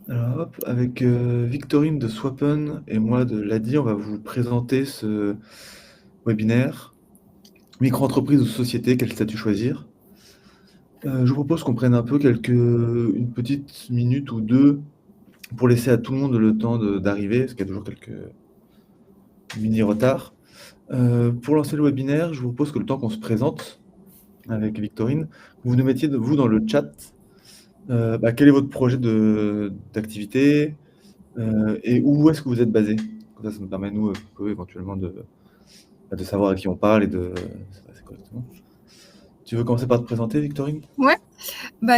Alors hop, avec Victorine de Swappen et moi de l'ADI, on va vous présenter ce webinaire. Micro-entreprise ou société, quel statut choisir? Je vous propose qu'on prenne un peu une petite minute ou deux pour laisser à tout le monde le temps d'arriver, parce qu'il y a toujours quelques mini-retards. Pour lancer le webinaire, je vous propose que le temps qu'on se présente avec Victorine, vous nous mettiez vous dans le chat quel est votre projet d'activité, et où est-ce que vous êtes basé? Comme ça nous permet, nous, éventuellement de savoir à qui on parle et de s'adresser correctement. Tu veux commencer par te présenter, Victorine? Ouais.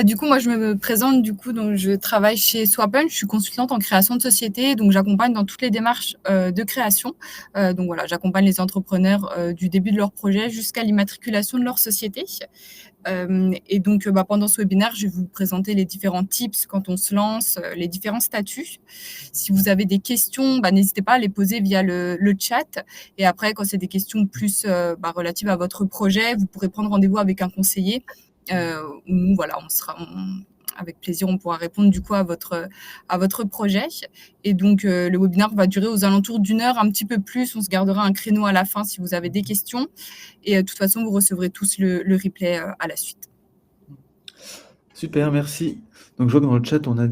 Du coup, moi, je me présente. Du coup, donc, je travaille chez Swappen. Je suis consultante en création de société. Donc, j'accompagne dans toutes les démarches de création. Donc, voilà, j'accompagne les entrepreneurs du début de leur projet jusqu'à l'immatriculation de leur société. Et donc, pendant ce webinaire, je vais vous présenter les différents tips quand on se lance, les différents statuts. Si vous avez des questions, n'hésitez pas à les poser via le chat. Et après, quand c'est des questions plus relatives à votre projet, vous pourrez prendre rendez-vous avec un conseiller. Nous, voilà, avec plaisir, on pourra répondre du coup à votre projet. Et donc, le webinaire va durer aux alentours d'1 heure, un petit peu plus. On se gardera un créneau à la fin si vous avez des questions. Et de toute façon, vous recevrez tous le replay à la suite. Super, merci. Donc je vois que dans le chat, on a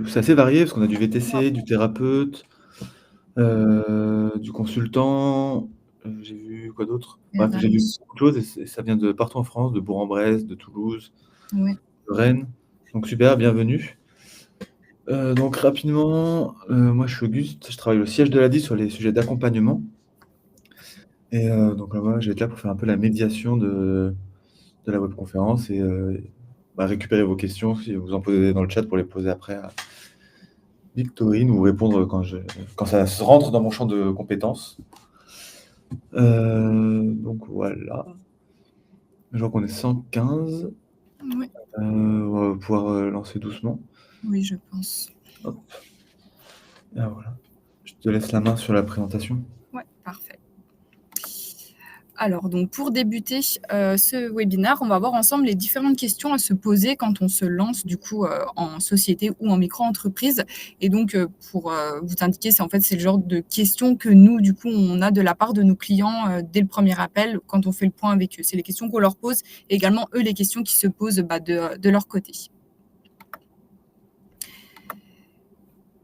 c'est assez varié, parce qu'on a du VTC, du thérapeute, du consultant, j'ai vu quoi d'autre? Bref, j'ai vu beaucoup de choses et ça vient de partout en France, de Bourg-en-Bresse, de Toulouse, Ouais. de Rennes. Donc super, bienvenue. Donc rapidement, moi je suis Auguste, je travaille au siège de l'ADI sur les sujets d'accompagnement. Et donc voilà, je vais être là pour faire un peu la médiation de la webconférence et récupérer vos questions si vous en posez dans le chat pour les poser après à Victorine ou répondre quand ça se rentre dans mon champ de compétences. Donc voilà. Je vois qu'on est 115. Oui. On va pouvoir lancer doucement. Oui, je pense. Hop. Et voilà. Je te laisse la main sur la présentation. Ouais, parfait. Alors, donc, pour débuter ce webinaire, on va voir ensemble les différentes questions à se poser quand on se lance du coup en société ou en micro-entreprise. Et donc, pour vous indiquer, c'est le genre de questions que nous, du coup, on a de la part de nos clients dès le premier appel quand on fait le point avec eux. C'est les questions qu'on leur pose et également eux les questions qui se posent de leur côté.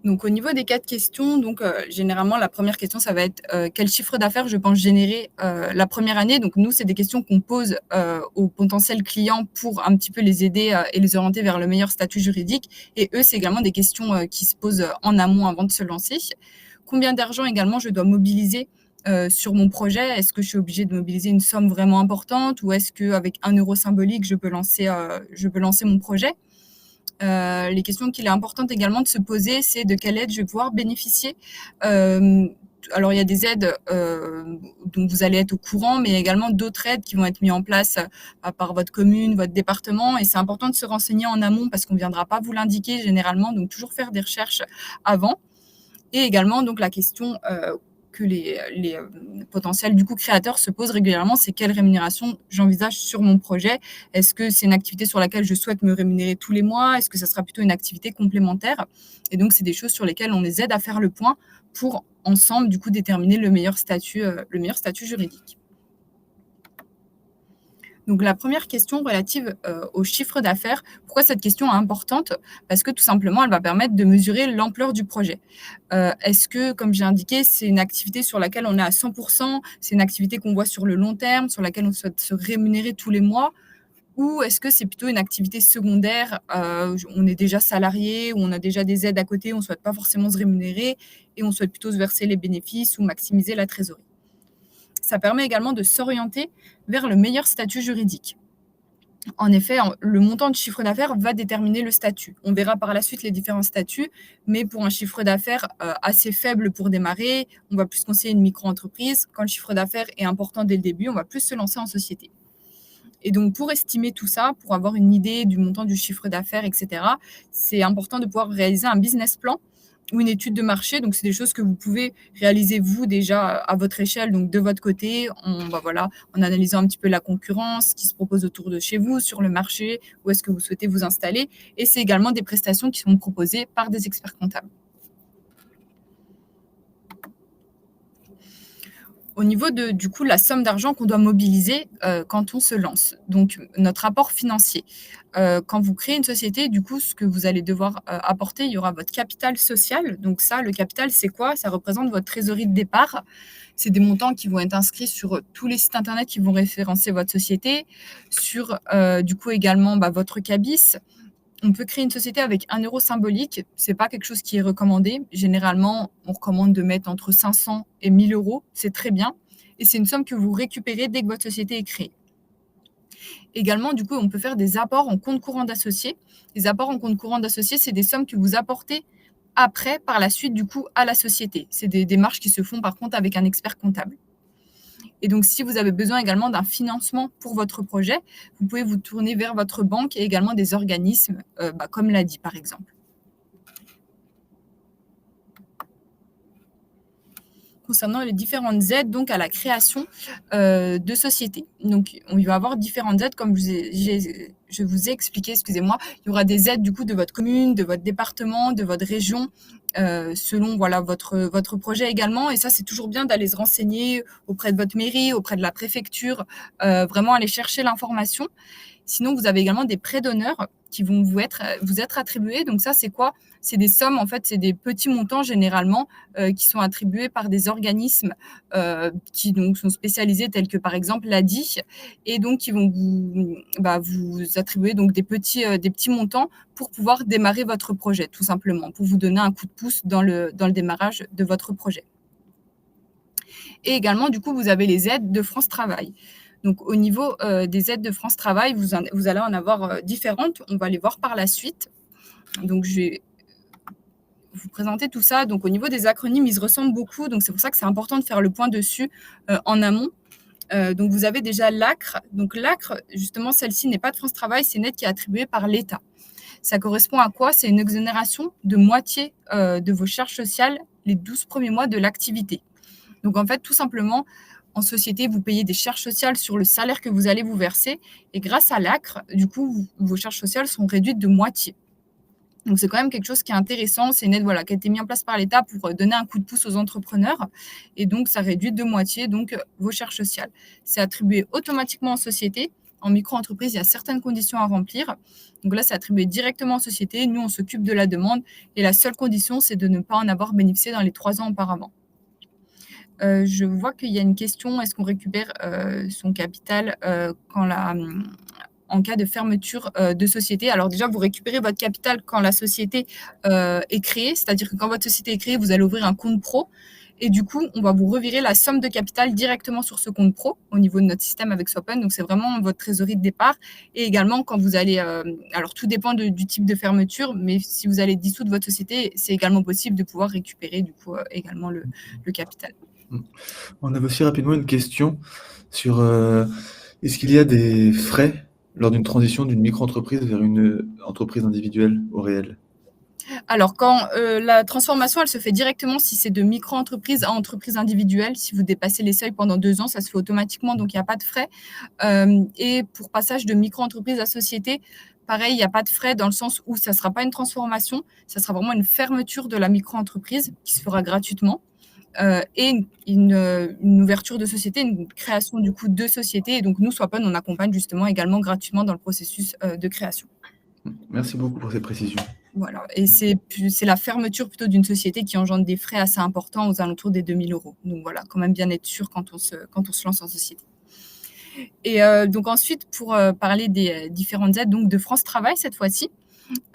Donc, au niveau des 4 questions, donc, généralement, la première question, ça va être quel chiffre d'affaires je pense générer la première année. Donc, nous, c'est des questions qu'on pose aux potentiels clients pour un petit peu les aider et les orienter vers le meilleur statut juridique. Et eux, c'est également des questions qui se posent en amont avant de se lancer. Combien d'argent également je dois mobiliser sur mon projet? Est-ce que je suis obligée de mobiliser une somme vraiment importante ou est-ce qu'avec 1 euro symbolique, je peux lancer mon projet? Les questions qu'il est important également de se poser, c'est de quelle aide je vais pouvoir bénéficier. Alors, il y a des aides dont vous allez être au courant, mais il y a également d'autres aides qui vont être mises en place par votre commune, votre département. Et c'est important de se renseigner en amont parce qu'on ne viendra pas vous l'indiquer généralement. Donc, toujours faire des recherches avant. Et également, donc, la question que les potentiels du coup créateurs se posent régulièrement, c'est quelle rémunération j'envisage sur mon projet. Est-ce que c'est une activité sur laquelle je souhaite me rémunérer tous les mois? Est-ce que ça sera plutôt une activité complémentaire? Et donc, c'est des choses sur lesquelles on les aide à faire le point pour ensemble du coup déterminer le meilleur statut juridique. Donc, la première question relative au chiffre d'affaires, pourquoi cette question est importante? Parce que tout simplement, elle va permettre de mesurer l'ampleur du projet. Est-ce que, comme j'ai indiqué, c'est une activité sur laquelle on est à 100%? C'est une activité qu'on voit sur le long terme, sur laquelle on souhaite se rémunérer tous les mois? Ou est-ce que c'est plutôt une activité secondaire? On est déjà salarié ou on a déjà des aides à côté, on ne souhaite pas forcément se rémunérer et on souhaite plutôt se verser les bénéfices ou maximiser la trésorerie. Ça permet également de s'orienter vers le meilleur statut juridique. En effet, le montant de chiffre d'affaires va déterminer le statut. On verra par la suite les différents statuts, mais pour un chiffre d'affaires assez faible pour démarrer, on va plus conseiller une micro-entreprise. Quand le chiffre d'affaires est important dès le début, on va plus se lancer en société. Et donc, pour estimer tout ça, pour avoir une idée du montant du chiffre d'affaires, etc., c'est important de pouvoir réaliser un business plan ou une étude de marché. Donc, c'est des choses que vous pouvez réaliser vous déjà à votre échelle, donc de votre côté, en analysant un petit peu la concurrence, ce qui se propose autour de chez vous, sur le marché, où est-ce que vous souhaitez vous installer. Et c'est également des prestations qui sont proposées par des experts comptables. Au niveau de, du coup, la somme d'argent qu'on doit mobiliser quand on se lance, donc notre apport financier. Quand vous créez une société, du coup, ce que vous allez devoir apporter, il y aura votre capital social. Donc ça, le capital, c'est quoi? Ça représente votre trésorerie de départ. C'est des montants qui vont être inscrits sur tous les sites internet qui vont référencer votre société, sur du coup également votre CABIS. On peut créer une société avec 1 euro symbolique. C'est pas quelque chose qui est recommandé. Généralement, on recommande de mettre entre 500 et 1000 euros. C'est très bien. Et c'est une somme que vous récupérez dès que votre société est créée. Également, du coup, on peut faire des apports en compte courant d'associés. Les apports en compte courant d'associés, c'est des sommes que vous apportez après, par la suite, du coup, à la société. C'est des démarches qui se font, par contre, avec un expert comptable. Et donc, si vous avez besoin également d'un financement pour votre projet, vous pouvez vous tourner vers votre banque et également des organismes, comme l'ADI, par exemple. Concernant les différentes aides donc à la création de sociétés. Donc, il va y avoir différentes aides, comme je vous ai expliqué, excusez-moi. Il y aura des aides du coup de votre commune, de votre département, de votre région, selon votre projet également. Et ça, c'est toujours bien d'aller se renseigner auprès de votre mairie, auprès de la préfecture, vraiment aller chercher l'information. Sinon, vous avez également des prêts d'honneur qui vont vous être attribués. Donc ça, c'est quoi? C'est des sommes, en fait, c'est des petits montants généralement qui sont attribués par des organismes qui donc sont spécialisés, tels que par exemple l'ADI, et donc qui vont vous attribuer donc des petits montants pour pouvoir démarrer votre projet, tout simplement, pour vous donner un coup de pouce dans le démarrage de votre projet. Et également, du coup, vous avez les aides de France Travail. Donc, au niveau des aides de France Travail, vous allez en avoir différentes. On va les voir par la suite. Donc, je vais vous présenter tout ça. Donc, au niveau des acronymes, ils se ressemblent beaucoup. Donc, c'est pour ça que c'est important de faire le point dessus en amont. Donc, vous avez déjà l'ACRE. Donc, l'ACRE, justement, celle-ci n'est pas de France Travail, c'est une aide qui est attribuée par l'État. Ça correspond à quoi? C'est une exonération de moitié de vos charges sociales les 12 premiers mois de l'activité. Donc, en fait, tout simplement, en société, vous payez des charges sociales sur le salaire que vous allez vous verser. Et grâce à l'ACRE, du coup, vos charges sociales sont réduites de moitié. Donc, c'est quand même quelque chose qui est intéressant. C'est une aide qui a été mise en place par l'État pour donner un coup de pouce aux entrepreneurs. Et donc, ça réduit de moitié vos charges sociales. C'est attribué automatiquement en société. En micro-entreprise, il y a certaines conditions à remplir. Donc là, c'est attribué directement en société. Nous, on s'occupe de la demande. Et la seule condition, c'est de ne pas en avoir bénéficié dans les 3 ans auparavant. Je vois qu'il y a une question, est-ce qu'on récupère son capital en cas de fermeture de société? Alors déjà, vous récupérez votre capital quand la société est créée, c'est-à-dire que quand votre société est créée, vous allez ouvrir un compte pro et du coup, on va vous revirer la somme de capital directement sur ce compte pro au niveau de notre système avec Swappen. Donc, c'est vraiment votre trésorerie de départ. Et également, quand vous allez... alors, tout dépend du type de fermeture, mais si vous allez dissoudre votre société, c'est également possible de pouvoir récupérer du coup également le capital. On avait aussi rapidement une question sur est-ce qu'il y a des frais lors d'une transition d'une micro-entreprise vers une entreprise individuelle au réel? Alors, quand la transformation, elle se fait directement si c'est de micro-entreprise à entreprise individuelle. Si vous dépassez les seuils pendant 2 ans, ça se fait automatiquement, donc il n'y a pas de frais. Et pour passage de micro-entreprise à société, pareil, il n'y a pas de frais dans le sens où ça ne sera pas une transformation, ça sera vraiment une fermeture de la micro-entreprise qui se fera gratuitement. Et une ouverture de société, une création du coup de société. Et donc nous, Swappen, on accompagne justement également gratuitement dans le processus de création. Merci beaucoup pour ces précisions. Voilà, et c'est la fermeture plutôt d'une société qui engendre des frais assez importants aux alentours des 2 000 €. Donc voilà, quand même bien être sûr quand on se lance en société. Et donc ensuite, pour parler des différentes aides donc de France Travail cette fois-ci,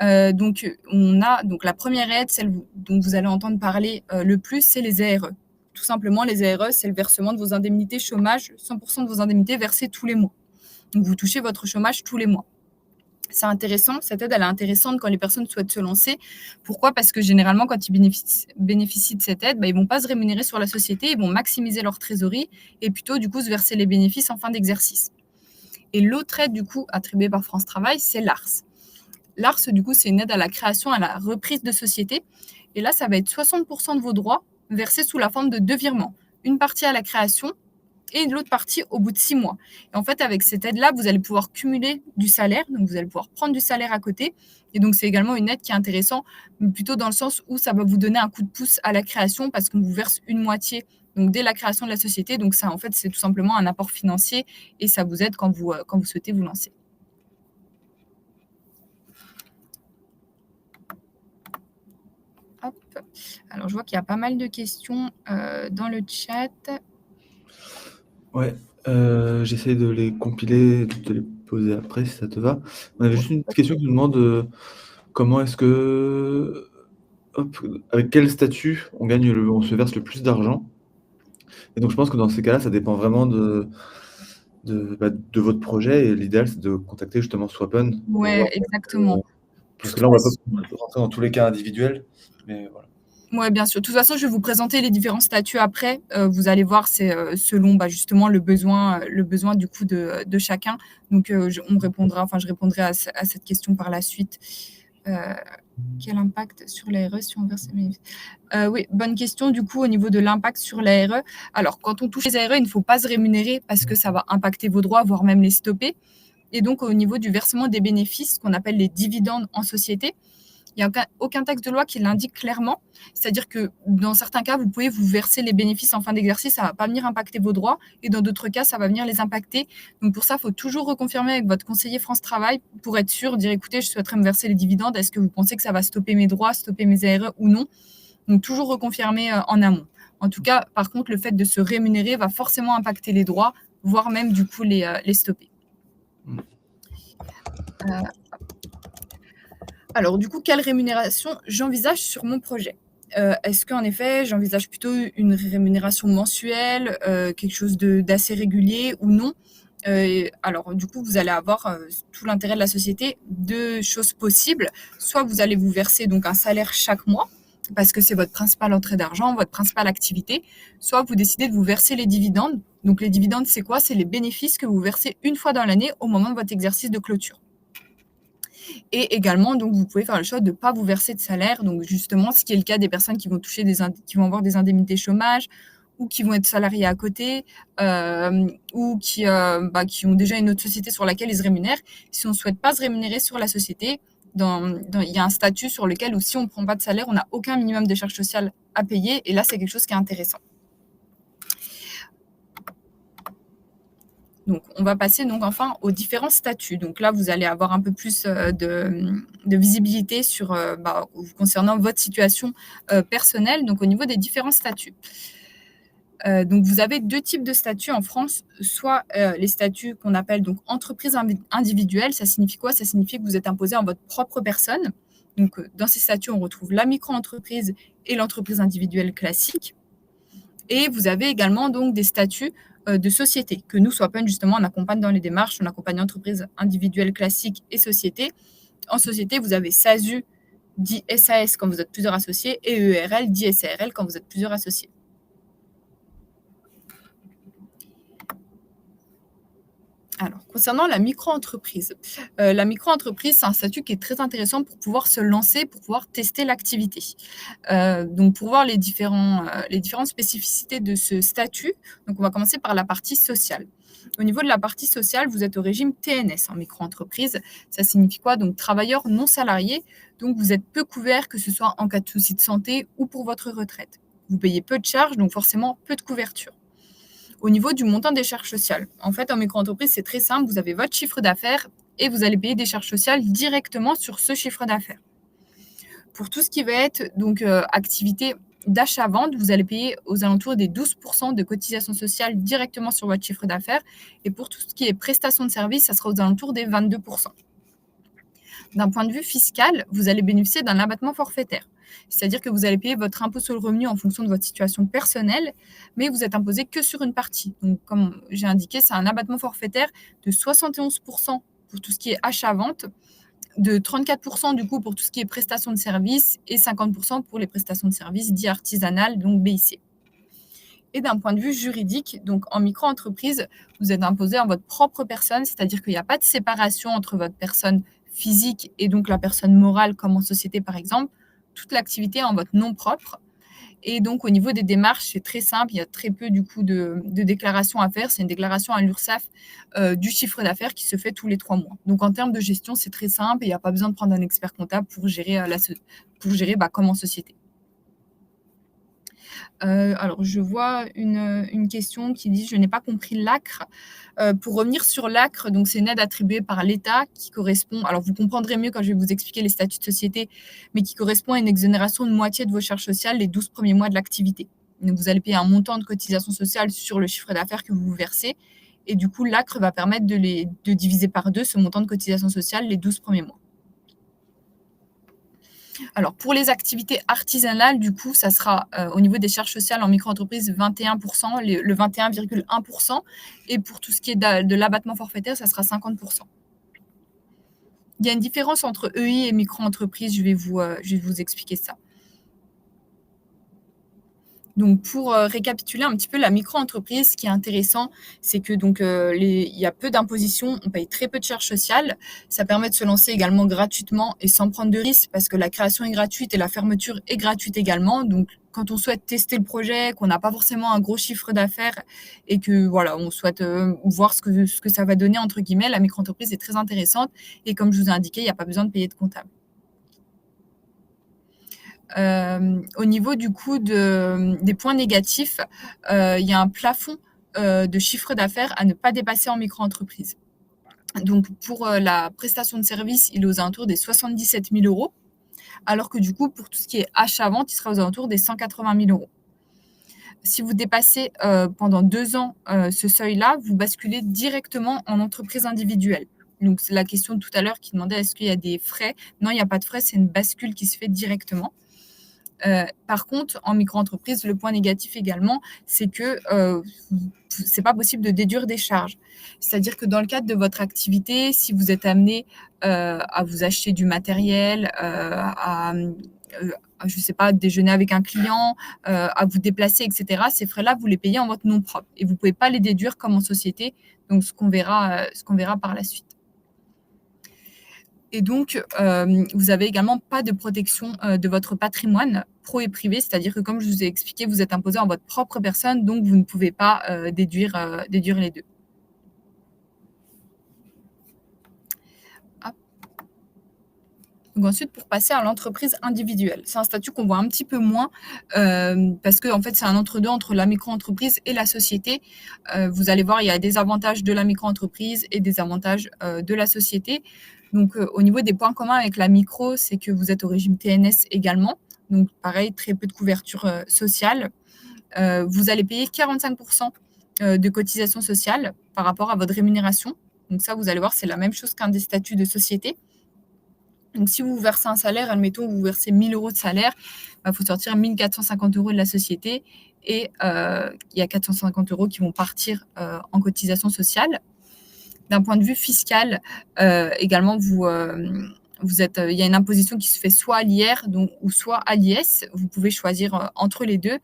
donc on a donc la première aide, celle dont vous allez entendre parler le plus, c'est les ARE. Tout simplement, les ARE, c'est le versement de vos indemnités chômage, 100% de vos indemnités versées tous les mois. Donc vous touchez votre chômage tous les mois. C'est intéressant, cette aide, elle est intéressante quand les personnes souhaitent se lancer. Pourquoi? Parce que généralement, quand ils bénéficient de cette aide, ils ne vont pas se rémunérer sur la société, ils vont maximiser leur trésorerie et plutôt du coup se verser les bénéfices en fin d'exercice. Et l'autre aide du coup attribuée par France Travail, c'est l'ARS. L'ARS, du coup, c'est une aide à la création, à la reprise de société. Et là, ça va être 60% de vos droits versés sous la forme de 2 virements. Une partie à la création et l'autre partie au bout de 6 mois. Et en fait, avec cette aide-là, vous allez pouvoir cumuler du salaire, donc vous allez pouvoir prendre du salaire à côté. Et donc, c'est également une aide qui est intéressante, plutôt dans le sens où ça va vous donner un coup de pouce à la création parce qu'on vous verse une moitié donc dès la création de la société. Donc ça, en fait, c'est tout simplement un apport financier et ça vous aide quand vous souhaitez vous lancer. Hop. Alors, je vois qu'il y a pas mal de questions dans le chat. Ouais, j'essaie de les compiler, de les poser après, si ça te va. On avait juste une petite question qui nous demande, comment est-ce que avec quel statut on se verse le plus d'argent? Et donc je pense que dans ces cas-là, ça dépend vraiment de votre projet et l'idéal, c'est de contacter justement Swappen pour Ouais, voir, exactement. parce De que toute là, on va pas façon rentrer dans tous les cas individuels, mais voilà. Ouais, bien sûr. De toute façon, je vais vous présenter les différents statuts après. Vous allez voir, c'est selon justement le besoin du coup de chacun. Donc, je répondrai à cette question par la suite. Quel impact sur l'ARE si on verse les bénéfices? Oui, bonne question. Du coup, au niveau de l'impact sur l'ARE, alors quand on touche les ARE, il ne faut pas se rémunérer parce que ça va impacter vos droits, voire même les stopper. Et donc, au niveau du versement des bénéfices, ce qu'on appelle les dividendes en société, il n'y a aucun texte de loi qui l'indique clairement. C'est-à-dire que dans certains cas, vous pouvez vous verser les bénéfices en fin d'exercice, ça ne va pas venir impacter vos droits, et dans d'autres cas, ça va venir les impacter. Donc pour ça, il faut toujours reconfirmer avec votre conseiller France Travail pour être sûr, dire écoutez, je souhaiterais me verser les dividendes, est-ce que vous pensez que ça va stopper mes droits, stopper mes ARE ou non? Donc toujours reconfirmer en amont. En tout cas, par contre, le fait de se rémunérer va forcément impacter les droits, voire même du coup les stopper. Alors du coup, quelle rémunération j'envisage sur mon projet? Est-ce qu'en effet, j'envisage plutôt une rémunération mensuelle, quelque chose d'assez régulier ou non? Alors du coup, vous allez avoir tout l'intérêt de la société, 2 choses possibles. Soit vous allez vous verser donc un salaire chaque mois, parce que c'est votre principale entrée d'argent, votre principale activité. Soit vous décidez de vous verser les dividendes. Donc les dividendes, c'est quoi? C'est les bénéfices que vous versez une fois dans l'année au moment de votre exercice de clôture. Et également, donc, vous pouvez faire le choix de ne pas vous verser de salaire. Donc, justement, ce qui est le cas des personnes qui vont toucher qui vont avoir des indemnités chômage ou qui vont être salariés à côté ou qui ont déjà une autre société sur laquelle ils se rémunèrent. Si on ne souhaite pas se rémunérer sur la société, il y a un statut sur lequel, ou si on ne prend pas de salaire, on n'a aucun minimum de charges sociales à payer. Et là, c'est quelque chose qui est intéressant. Donc, on va passer donc enfin aux différents statuts. Donc là, vous allez avoir un peu plus de visibilité sur concernant votre situation personnelle. Donc, au niveau des différents statuts. Donc, vous avez 2 types de statuts en France, soit les statuts qu'on appelle donc entreprise individuelle. Ça signifie quoi? Ça signifie que vous êtes imposé en votre propre personne. Donc, dans ces statuts, on retrouve la micro-entreprise et l'entreprise individuelle classique. Et vous avez également donc des statuts de société que nous, Swappen, justement, on accompagne dans les démarches. On accompagne entreprises individuelles classiques et sociétés. En société, vous avez SASU, dit SAS quand vous êtes plusieurs associés, et EURL, dit SARL quand vous êtes plusieurs associés. Alors, concernant la micro-entreprise, c'est un statut qui est très intéressant pour pouvoir se lancer, pour pouvoir tester l'activité. Donc, pour voir les différentes spécificités de ce statut, donc on va commencer par la partie sociale. Au niveau de la partie sociale, vous êtes au régime TNS en micro-entreprise. Ça signifie quoi? Donc, travailleur non salarié. Donc, vous êtes peu couvert, que ce soit en cas de souci de santé ou pour votre retraite. Vous payez peu de charges, donc forcément peu de couverture. Au niveau du montant des charges sociales, en fait, en micro-entreprise, c'est très simple. Vous avez votre chiffre d'affaires et vous allez payer des charges sociales directement sur ce chiffre d'affaires. Pour tout ce qui va être donc activité d'achat-vente, vous allez payer aux alentours des 12% de cotisation sociale directement sur votre chiffre d'affaires. Et pour tout ce qui est prestation de service, ça sera aux alentours des 22%. D'un point de vue fiscal, vous allez bénéficier d'un abattement forfaitaire. C'est-à-dire que vous allez payer votre impôt sur le revenu en fonction de votre situation personnelle, mais vous êtes imposé que sur une partie. Donc, comme j'ai indiqué, c'est un abattement forfaitaire de 71% pour tout ce qui est achat-vente, de 34% du coup pour tout ce qui est prestations de services et 50% pour les prestations de services dites artisanales, donc BIC. Et d'un point de vue juridique, donc en micro-entreprise, vous êtes imposé en votre propre personne, c'est-à-dire qu'il n'y a pas de séparation entre votre personne physique et donc la personne morale comme en société par exemple. toute l'activité en votre nom propre. Et donc, au niveau des démarches, c'est très simple. Il y a très peu, du coup, de déclarations à faire. C'est une déclaration à l'URSSAF du chiffre d'affaires qui se fait tous les 3 mois. Donc, en termes de gestion, c'est très simple et il n'y a pas besoin de prendre un expert comptable pour gérer, comme en société. Alors, je vois une question qui dit: «Je n'ai pas compris l'ACRE». Pour revenir sur l'ACRE, donc c'est une aide attribuée par l'État qui correspond, alors vous comprendrez mieux quand je vais vous expliquer les statuts de société, mais qui correspond à une exonération de moitié de vos charges sociales les 12 premiers mois de l'activité. Donc vous allez payer un montant de cotisation sociale sur le chiffre d'affaires que vous versez et du coup, l'ACRE va permettre de diviser par 2 ce montant de cotisation sociale les 12 premiers mois. Alors, pour les activités artisanales, du coup, ça sera au niveau des charges sociales en micro-entreprise 21%, le 21,1%. Et pour tout ce qui est de l'abattement forfaitaire, ça sera 50%. Il y a une différence entre EI et micro-entreprise, je vais vous expliquer ça. Donc, pour récapituler un petit peu la micro-entreprise, ce qui est intéressant, c'est que donc, il y a peu d'impositions, on paye très peu de charges sociales. Ça permet de se lancer également gratuitement et sans prendre de risques parce que la création est gratuite et la fermeture est gratuite également. Donc, quand on souhaite tester le projet, qu'on n'a pas forcément un gros chiffre d'affaires et que voilà, on souhaite voir ce que ça va donner, entre guillemets, la micro-entreprise est très intéressante. Et comme je vous ai indiqué, il n'y a pas besoin de payer de comptable. Au niveau du coup des points négatifs, il y a un plafond de chiffre d'affaires à ne pas dépasser en micro-entreprise. Donc pour la prestation de service, il est aux alentours des 77 000 €, alors que du coup, pour tout ce qui est achat-vente, il sera aux alentours des 180 000 €. Si vous dépassez pendant 2 ans ce seuil-là, vous basculez directement en entreprise individuelle. Donc c'est la question de tout à l'heure qui demandait est-ce qu'il y a des frais? Non, il n'y a pas de frais, c'est une bascule qui se fait directement. Par contre, en micro-entreprise, le point négatif également, c'est que c'est pas possible de déduire des charges. C'est-à-dire que dans le cadre de votre activité, si vous êtes amené à vous acheter du matériel, je sais pas, déjeuner avec un client, à vous déplacer, etc., ces frais-là, vous les payez en votre nom propre et vous pouvez pas les déduire comme en société, donc ce qu'on verra par la suite. Et donc, vous avez également pas de protection de votre patrimoine pro et privé, c'est-à-dire que comme je vous ai expliqué, vous êtes imposé en votre propre personne, donc vous ne pouvez pas déduire les deux. Hop. Donc ensuite, pour passer à l'entreprise individuelle, c'est un statut qu'on voit un petit peu moins parce que en fait, c'est un entre-deux entre la micro-entreprise et la société. Vous allez voir, il y a des avantages de la micro-entreprise et des avantages de la société. Donc, au niveau des points communs avec la micro, c'est que vous êtes au régime TNS également. Donc, pareil, très peu de couverture sociale. Vous allez payer 45% de cotisation sociale par rapport à votre rémunération. Donc, ça, vous allez voir, c'est la même chose qu'un des statuts de société. Donc, si vous versez un salaire, admettons, vous versez 1 000 € de salaire, il faut sortir 1 450 € de la société et il y a 450 € qui vont partir en cotisation sociale. D'un point de vue fiscal, également, il y a une imposition qui se fait soit à l'IR ou soit à l'IS. Vous pouvez choisir entre les deux.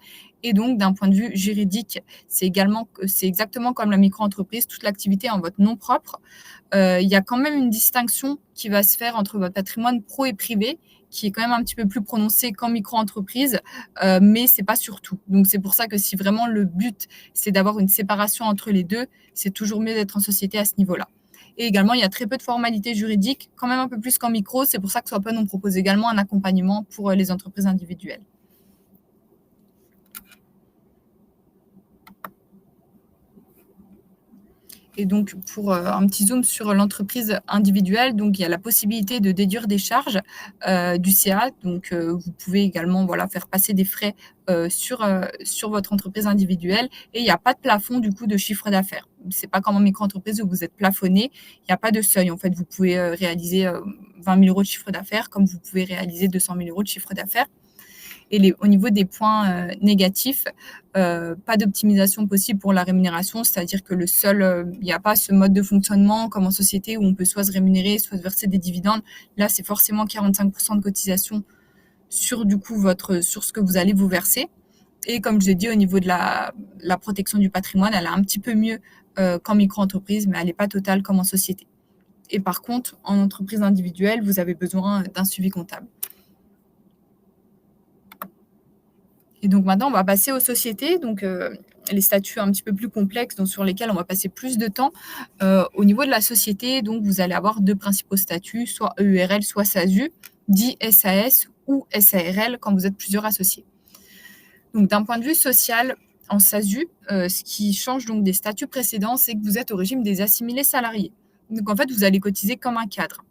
Et donc, d'un point de vue juridique, c'est exactement comme la micro-entreprise, toute l'activité en votre nom propre. Il y a quand même une distinction qui va se faire entre votre patrimoine pro et privé, qui est quand même un petit peu plus prononcée qu'en micro-entreprise, mais c'est pas sur tout. Donc, c'est pour ça que si vraiment le but, c'est d'avoir une séparation entre les deux, c'est toujours mieux d'être en société à ce niveau-là. Et également, il y a très peu de formalités juridiques, quand même un peu plus qu'en micro. C'est pour ça que Swappon, on propose également un accompagnement pour les entreprises individuelles. Et donc, pour un petit zoom sur l'entreprise individuelle, donc il y a la possibilité de déduire des charges du CA. Donc, vous pouvez également faire passer des frais sur votre entreprise individuelle. Et il n'y a pas de plafond du coup de chiffre d'affaires. C'est pas comme en micro-entreprise où vous êtes plafonné. Il n'y a pas de seuil. En fait, vous pouvez réaliser 20 000 € de chiffre d'affaires comme vous pouvez réaliser 200 000 € de chiffre d'affaires. Et au niveau des points négatifs, pas d'optimisation possible pour la rémunération, c'est-à-dire que il n'y a pas ce mode de fonctionnement comme en société où on peut soit se rémunérer, soit se verser des dividendes. Là, c'est forcément 45% de cotisation sur ce que vous allez vous verser. Et comme je l'ai dit, au niveau de la protection du patrimoine, elle est un petit peu mieux qu'en micro-entreprise, mais elle n'est pas totale comme en société. Et par contre, en entreprise individuelle, vous avez besoin d'un suivi comptable. Et donc maintenant, on va passer aux sociétés, donc les statuts un petit peu plus complexes, donc sur lesquels on va passer plus de temps. Au niveau de la société, donc vous allez avoir 2 principaux statuts, soit EURL, soit SASU, dit SAS ou SARL quand vous êtes plusieurs associés. Donc d'un point de vue social, en SASU, ce qui change donc des statuts précédents, c'est que vous êtes au régime des assimilés salariés. Donc en fait, vous allez cotiser comme un cadre.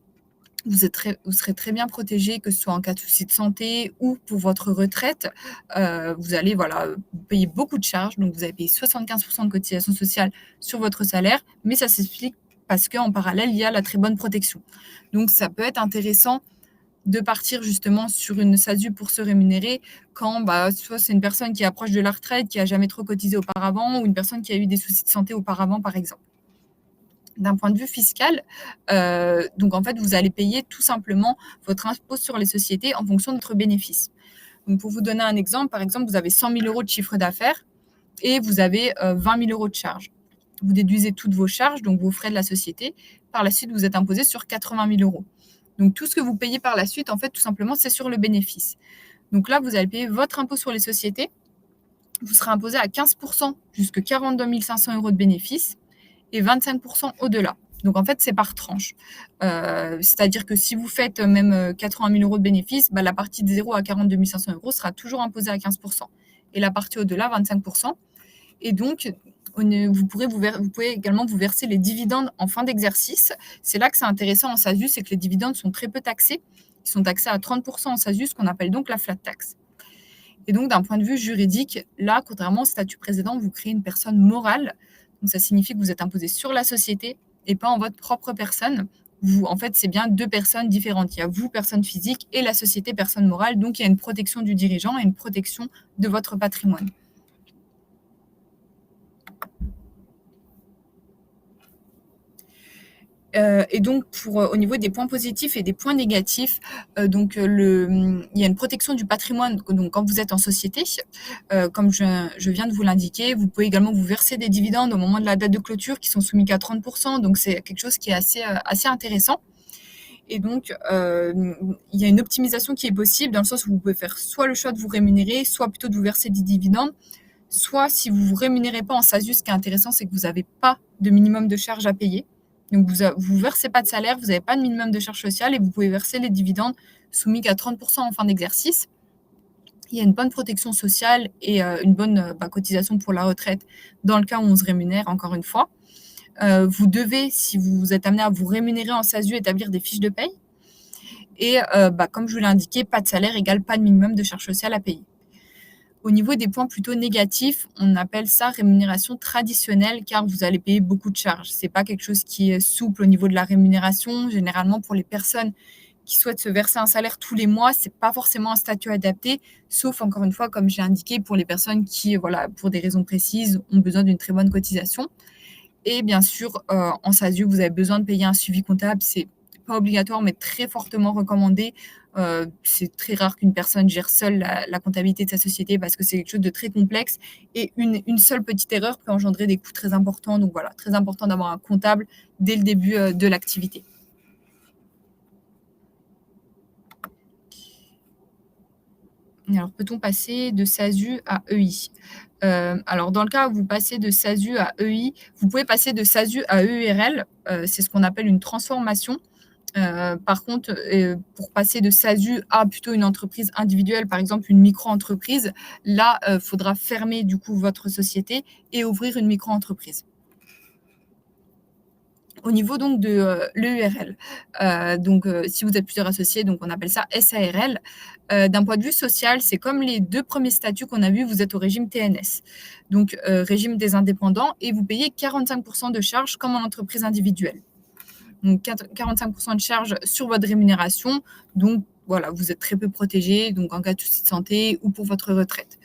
Vous serez très bien protégé, que ce soit en cas de souci de santé ou pour votre retraite. Vous allez payer beaucoup de charges, donc vous allez payer 75 de cotisations sociales sur votre salaire, mais ça s'explique parce qu'en parallèle, il y a la très bonne protection. Donc ça peut être intéressant de partir justement sur une SASU pour se rémunérer quand soit c'est une personne qui est proche de la retraite, qui a jamais trop cotisé auparavant, ou une personne qui a eu des soucis de santé auparavant, par exemple. D'un point de vue fiscal, donc en fait, vous allez payer tout simplement votre impôt sur les sociétés en fonction de votre bénéfice. Donc pour vous donner un exemple, par exemple, vous avez 100 000 € de chiffre d'affaires et vous avez 20 000 € de charges. Vous déduisez toutes vos charges, donc vos frais de la société. Par la suite, vous êtes imposé sur 80 000 €. Donc tout ce que vous payez par la suite, en fait, tout simplement, c'est sur le bénéfice. Donc là, vous allez payer votre impôt sur les sociétés. Vous serez imposé à 15% jusqu'à 42 500 € de bénéfice et 25% au-delà. Donc en fait, c'est par tranche. C'est-à-dire que si vous faites même 80 000 € de bénéfices, la partie de 0 à 42 500 € sera toujours imposée à 15%. Et la partie au-delà, 25%. Et donc, vous pouvez également vous verser les dividendes en fin d'exercice. C'est là que c'est intéressant en SASU, c'est que les dividendes sont très peu taxés. Ils sont taxés à 30% en SASU, ce qu'on appelle donc la flat tax. Et donc, d'un point de vue juridique, là, contrairement au statut précédent, vous créez une personne morale. Donc, ça signifie que vous êtes imposé sur la société et pas en votre propre personne. En fait, c'est bien 2 personnes différentes. Il y a vous, personne physique, et la société, personne morale. Donc, il y a une protection du dirigeant et une protection de votre patrimoine. Et donc, au niveau des points positifs et des points négatifs, il y a une protection du patrimoine. Donc, quand vous êtes en société, comme je viens de vous l'indiquer, vous pouvez également vous verser des dividendes au moment de la date de clôture qui sont soumis qu'à 30%. Donc, c'est quelque chose qui est assez intéressant. Et donc, il y a une optimisation qui est possible dans le sens où vous pouvez faire soit le choix de vous rémunérer, soit plutôt de vous verser des dividendes. Soit, si vous ne vous rémunérez pas en SASU, ce qui est intéressant, c'est que vous n'avez pas de minimum de charges à payer. Donc, vous ne versez pas de salaire, vous n'avez pas de minimum de charges sociales et vous pouvez verser les dividendes soumis qu'à 30% en fin d'exercice. Il y a une bonne protection sociale et une bonne cotisation pour la retraite dans le cas où on se rémunère, encore une fois. Vous devez, si vous êtes amené à vous rémunérer en SASU, établir des fiches de paye. Et comme je vous l'ai indiqué, pas de salaire égale pas de minimum de charges sociales à payer. Au niveau des points plutôt négatifs, on appelle ça rémunération traditionnelle car vous allez payer beaucoup de charges. Ce n'est pas quelque chose qui est souple au niveau de la rémunération. Généralement, pour les personnes qui souhaitent se verser un salaire tous les mois, ce n'est pas forcément un statut adapté, sauf encore une fois, comme j'ai indiqué, pour les personnes qui, pour des raisons précises, ont besoin d'une très bonne cotisation. Et bien sûr, en SASU, vous avez besoin de payer un suivi comptable. C'est pas obligatoire, mais très fortement recommandé. C'est très rare qu'une personne gère seule la comptabilité de sa société parce que c'est quelque chose de très complexe et une seule petite erreur peut engendrer des coûts très importants. Donc voilà, très important d'avoir un comptable dès le début de l'activité. Alors, peut-on passer de SASU à EI? Alors, dans le cas où vous passez de SASU à EI, vous pouvez passer de SASU à EURL. C'est ce qu'on appelle une transformation. Par contre, pour passer de SASU à plutôt une entreprise individuelle, par exemple une micro-entreprise, là, faudra fermer du coup votre société et ouvrir une micro-entreprise. Au niveau donc de l'EURL, si vous êtes plusieurs associés, donc on appelle ça SARL. D'un point de vue social, c'est comme les 2 premiers statuts qu'on a vus, vous êtes au régime TNS, donc régime des indépendants, et vous payez 45% de charges comme en entreprise individuelle. Donc 45% de charges sur votre rémunération, donc voilà, vous êtes très peu protégé, donc en cas de souci de santé ou pour votre retraite.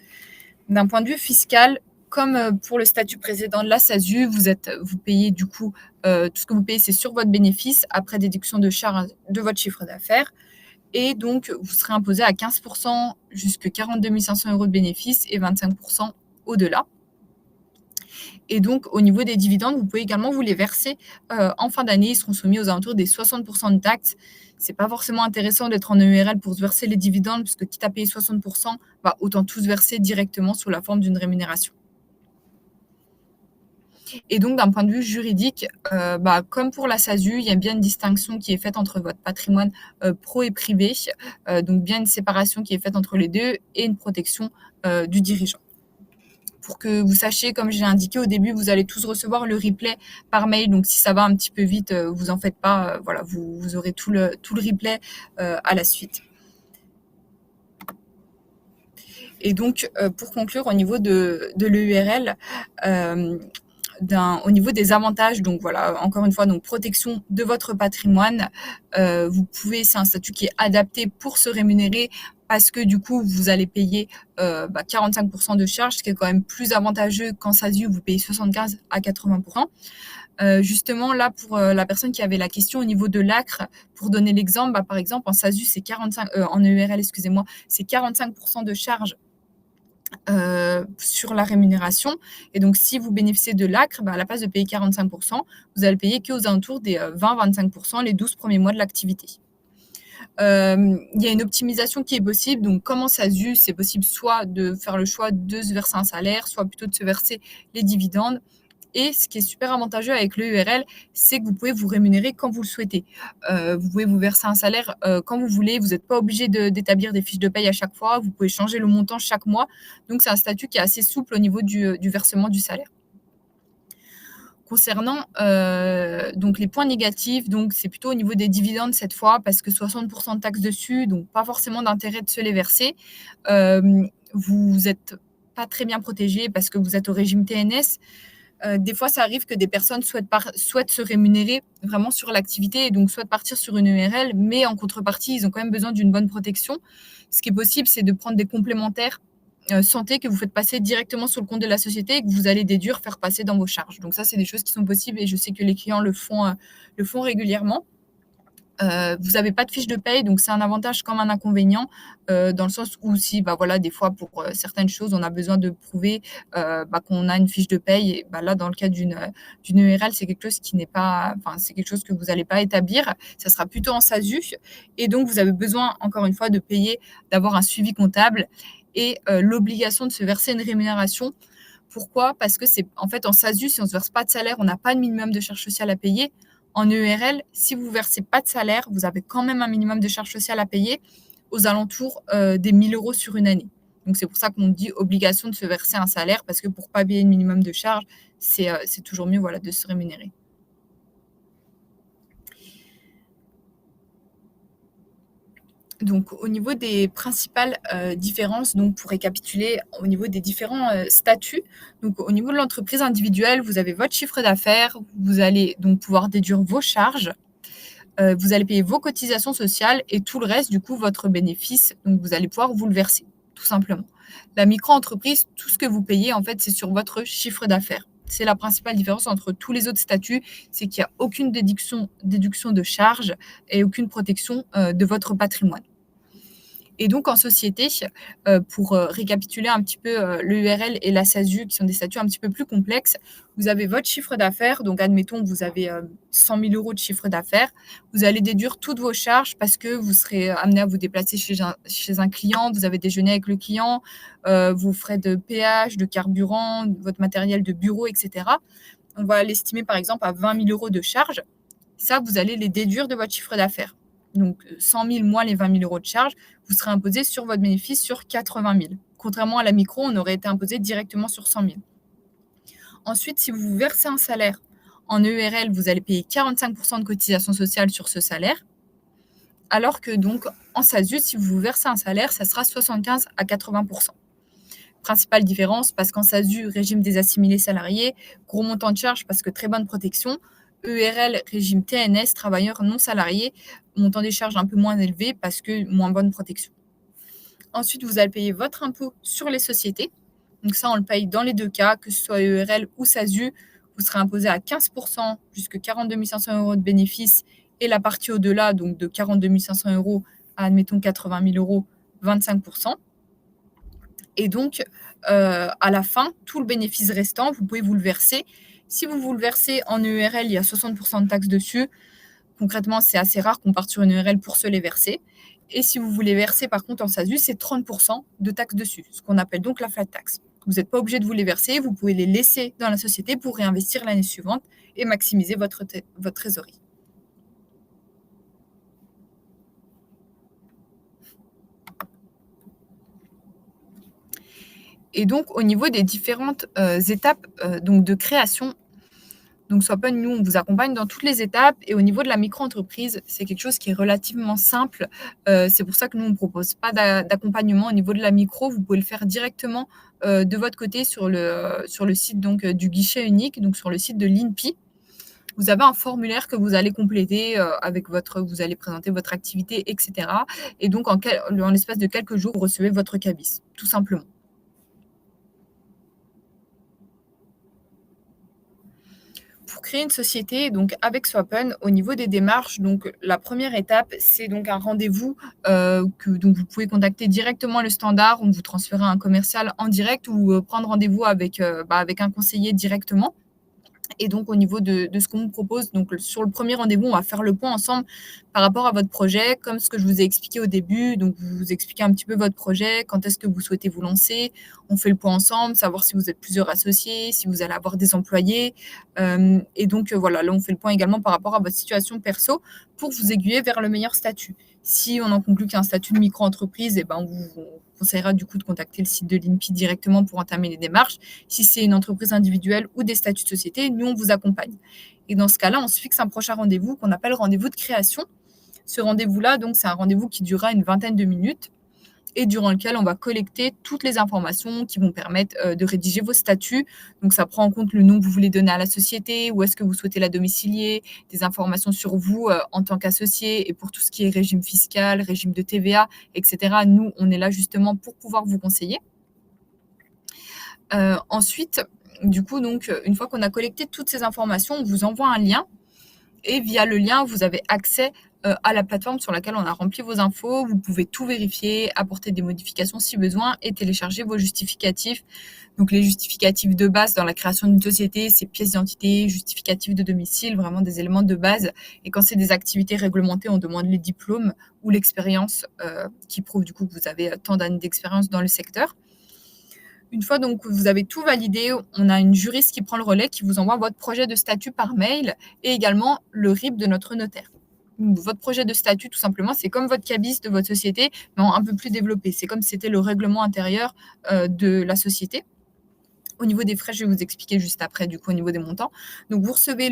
D'un point de vue fiscal, comme pour le statut précédent de la SASU, vous payez du coup, tout ce que vous payez, c'est sur votre bénéfice, après déduction de charges de votre chiffre d'affaires. Et donc, vous serez imposé à 15% jusqu'à 42 500 € de bénéfice et 25% au-delà. Et donc, au niveau des dividendes, vous pouvez également vous les verser en fin d'année. Ils seront soumis aux alentours des 60% de taxes. C'est pas forcément intéressant d'être en EURL pour se verser les dividendes, puisque quitte à payer 60%, bah, autant tous verser directement sous la forme d'une rémunération. Et donc, d'un point de vue juridique, bah, comme pour la SASU, il y a bien une distinction qui est faite entre votre patrimoine pro et privé, donc bien une séparation qui est faite entre les deux et une protection du dirigeant. Pour que vous sachiez, comme j'ai indiqué au début, vous allez tous recevoir le replay par mail. Donc, si ça va un petit peu vite, vous en faites pas. Voilà, vous aurez tout le replay à la suite. Et donc, pour conclure, au niveau de l'EURL, au niveau des avantages, donc voilà, encore une fois, donc protection de votre patrimoine. C'est un statut qui est adapté pour se rémunérer parce que du coup, vous allez payer 45% de charges, ce qui est quand même plus avantageux qu'en SASU, vous payez 75 à 80%. Justement, là, pour la personne qui avait la question au niveau de l'ACRE, pour donner l'exemple, par exemple, en SASU, c'est 45, en EURL, excusez-moi, c'est 45% de charges sur la rémunération. Et donc, si vous bénéficiez de l'ACRE, à la place de payer 45%, vous allez payer qu'aux alentours des 20-25% les 12 premiers mois de l'activité. Il y a une optimisation qui est possible. Donc, comme en SASU, c'est possible soit de faire le choix de se verser un salaire, soit plutôt de se verser les dividendes. Et ce qui est super avantageux avec l'EURL, c'est que vous pouvez vous rémunérer quand vous le souhaitez. Vous pouvez vous verser un salaire quand vous voulez. Vous n'êtes pas obligé d'établir des fiches de paye à chaque fois. Vous pouvez changer le montant chaque mois. Donc, c'est un statut qui est assez souple au niveau du versement du salaire. Concernant donc les points négatifs, donc c'est plutôt au niveau des dividendes cette fois, parce que 60% de taxes dessus, donc pas forcément d'intérêt de se les verser. Vous n'êtes pas très bien protégé parce que vous êtes au régime TNS. Des fois, ça arrive que des personnes souhaitent se rémunérer vraiment sur l'activité et donc souhaitent partir sur une EURL, mais en contrepartie, ils ont quand même besoin d'une bonne protection. Ce qui est possible, c'est de prendre des complémentaires santé que vous faites passer directement sur le compte de la société et que vous allez déduire, faire passer dans vos charges. Donc ça, c'est des choses qui sont possibles et je sais que les clients le font régulièrement. Vous n'avez pas de fiche de paye, donc c'est un avantage comme un inconvénient, dans le sens où si, des fois, pour certaines choses, on a besoin de prouver qu'on a une fiche de paye. Et là, dans le cas d'une EURL, c'est quelque chose qui n'est pas, c'est quelque chose que vous n'allez pas établir. Ça sera plutôt en SASU. Et donc, vous avez besoin, encore une fois, de payer, d'avoir un suivi comptable et l'obligation de se verser une rémunération. Pourquoi ? Parce que c'est en fait en SASU, si on ne se verse pas de salaire, on n'a pas de minimum de charges sociales à payer. En EURL, si vous ne versez pas de salaire, vous avez quand même un minimum de charges sociales à payer aux alentours des 1 000 € sur une année. Donc, c'est pour ça qu'on dit obligation de se verser un salaire, parce que pour ne pas payer le minimum de charges, c'est toujours mieux de se rémunérer. Donc, au niveau des principales différences, donc pour récapituler, au niveau des différents statuts, donc au niveau de l'entreprise individuelle, vous avez votre chiffre d'affaires, vous allez donc pouvoir déduire vos charges, vous allez payer vos cotisations sociales et tout le reste, du coup, votre bénéfice, donc vous allez pouvoir vous le verser, tout simplement. La micro-entreprise, tout ce que vous payez, en fait, c'est sur votre chiffre d'affaires. C'est la principale différence entre tous les autres statuts, c'est qu'il n'y a aucune déduction de charges et aucune protection de votre patrimoine. Et donc, en société, pour récapituler un petit peu l'EURL et la SASU, qui sont des statuts un petit peu plus complexes, vous avez votre chiffre d'affaires. Donc, admettons que vous avez 100 000 € de chiffre d'affaires. Vous allez déduire toutes vos charges parce que vous serez amené à vous déplacer chez un client, vous avez déjeuné avec le client, vos frais de péage, de carburant, votre matériel de bureau, etc. On va l'estimer, par exemple, à 20 000 € de charges. Ça, vous allez les déduire de votre chiffre d'affaires. Donc, 100 000 moins les 20 000 € de charges, vous serez imposé sur votre bénéfice sur 80 000. Contrairement à la micro, on aurait été imposé directement sur 100 000. Ensuite, si vous versez un salaire en EURL, vous allez payer 45% de cotisation sociale sur ce salaire. Alors que donc, en SASU, si vous versez un salaire, ça sera 75 à 80%. Principale différence, parce qu'en SASU, régime des assimilés salariés, gros montant de charges parce que très bonne protection. EURL, régime TNS, travailleurs non salariés, montant des charges un peu moins élevé parce que moins bonne protection. Ensuite, vous allez payer votre impôt sur les sociétés. Donc ça, on le paye dans les deux cas, que ce soit EURL ou SASU. Vous serez imposé à 15% jusqu'à 42 500 € de bénéfices et la partie au-delà, donc de 42 500 € à, admettons, 80 000 €, 25%. Et donc, à la fin, tout le bénéfice restant, vous pouvez vous le verser. Si vous le versez en EURL, il y a 60 de taxes dessus. Concrètement, c'est assez rare qu'on parte sur une EURL pour se les verser. Et si vous voulez verser par contre en SASU, c'est 30 de taxes dessus, ce qu'on appelle donc la flat tax. Vous n'êtes pas obligé de vous les verser, vous pouvez les laisser dans la société pour réinvestir l'année suivante et maximiser votre trésorerie. Et donc, au niveau des différentes étapes donc de création, donc Swapun, nous, on vous accompagne dans toutes les étapes. Et au niveau de la micro-entreprise, c'est quelque chose qui est relativement simple. C'est pour ça que nous, on ne propose pas d'accompagnement au niveau de la micro. Vous pouvez le faire directement de votre côté sur le site donc, du guichet unique, donc sur le site de l'INPI. Vous avez un formulaire que vous allez compléter vous allez présenter votre activité, etc. Et donc, en l'espace de quelques jours, vous recevez votre cabis, tout simplement. Pour créer une société, donc avec Swapun, au niveau des démarches, donc la première étape, c'est donc un rendez-vous donc vous pouvez contacter directement le standard, on vous transférera un commercial en direct ou prendre rendez-vous avec un conseiller directement. Et donc, au niveau de ce qu'on vous propose, donc sur le premier rendez-vous, on va faire le point ensemble par rapport à votre projet, comme ce que je vous ai expliqué au début. Donc, vous expliquez un petit peu votre projet, quand est-ce que vous souhaitez vous lancer. On fait le point ensemble, savoir si vous êtes plusieurs associés, si vous allez avoir des employés. Et donc, voilà, là, on fait le point également par rapport à votre situation perso pour vous aiguiller vers le meilleur statut. Si on en conclut qu'il y a un statut de micro-entreprise, on vous conseillera du coup de contacter le site de l'INPI directement pour entamer les démarches. Si c'est une entreprise individuelle ou des statuts de société, nous, on vous accompagne. Et dans ce cas-là, on se fixe un prochain rendez-vous qu'on appelle rendez-vous de création. Ce rendez-vous-là, donc, c'est un rendez-vous qui durera une vingtaine de minutes et durant lequel on va collecter toutes les informations qui vont permettre de rédiger vos statuts. Donc, ça prend en compte le nom que vous voulez donner à la société, où est-ce que vous souhaitez la domicilier, des informations sur vous en tant qu'associé et pour tout ce qui est régime fiscal, régime de TVA, etc. Nous, on est là justement pour pouvoir vous conseiller. Ensuite, du coup, donc, une fois qu'on a collecté toutes ces informations, on vous envoie un lien et via le lien, vous avez accès à la plateforme sur laquelle on a rempli vos infos. Vous pouvez tout vérifier, apporter des modifications si besoin et télécharger vos justificatifs. Donc, les justificatifs de base dans la création d'une société, c'est pièce d'identité, justificatif de domicile, vraiment des éléments de base. Et quand c'est des activités réglementées, on demande les diplômes ou l'expérience qui prouve du coup que vous avez tant d'années d'expérience dans le secteur. Une fois donc que vous avez tout validé, on a une juriste qui prend le relais, qui vous envoie votre projet de statut par mail et également le RIB de notre notaire. Votre projet de statut, tout simplement, c'est comme votre cabis de votre société, mais un peu plus développé. C'est comme si c'était le règlement intérieur de la société. Au niveau des frais, je vais vous expliquer juste après, du coup, au niveau des montants. Donc, vous recevez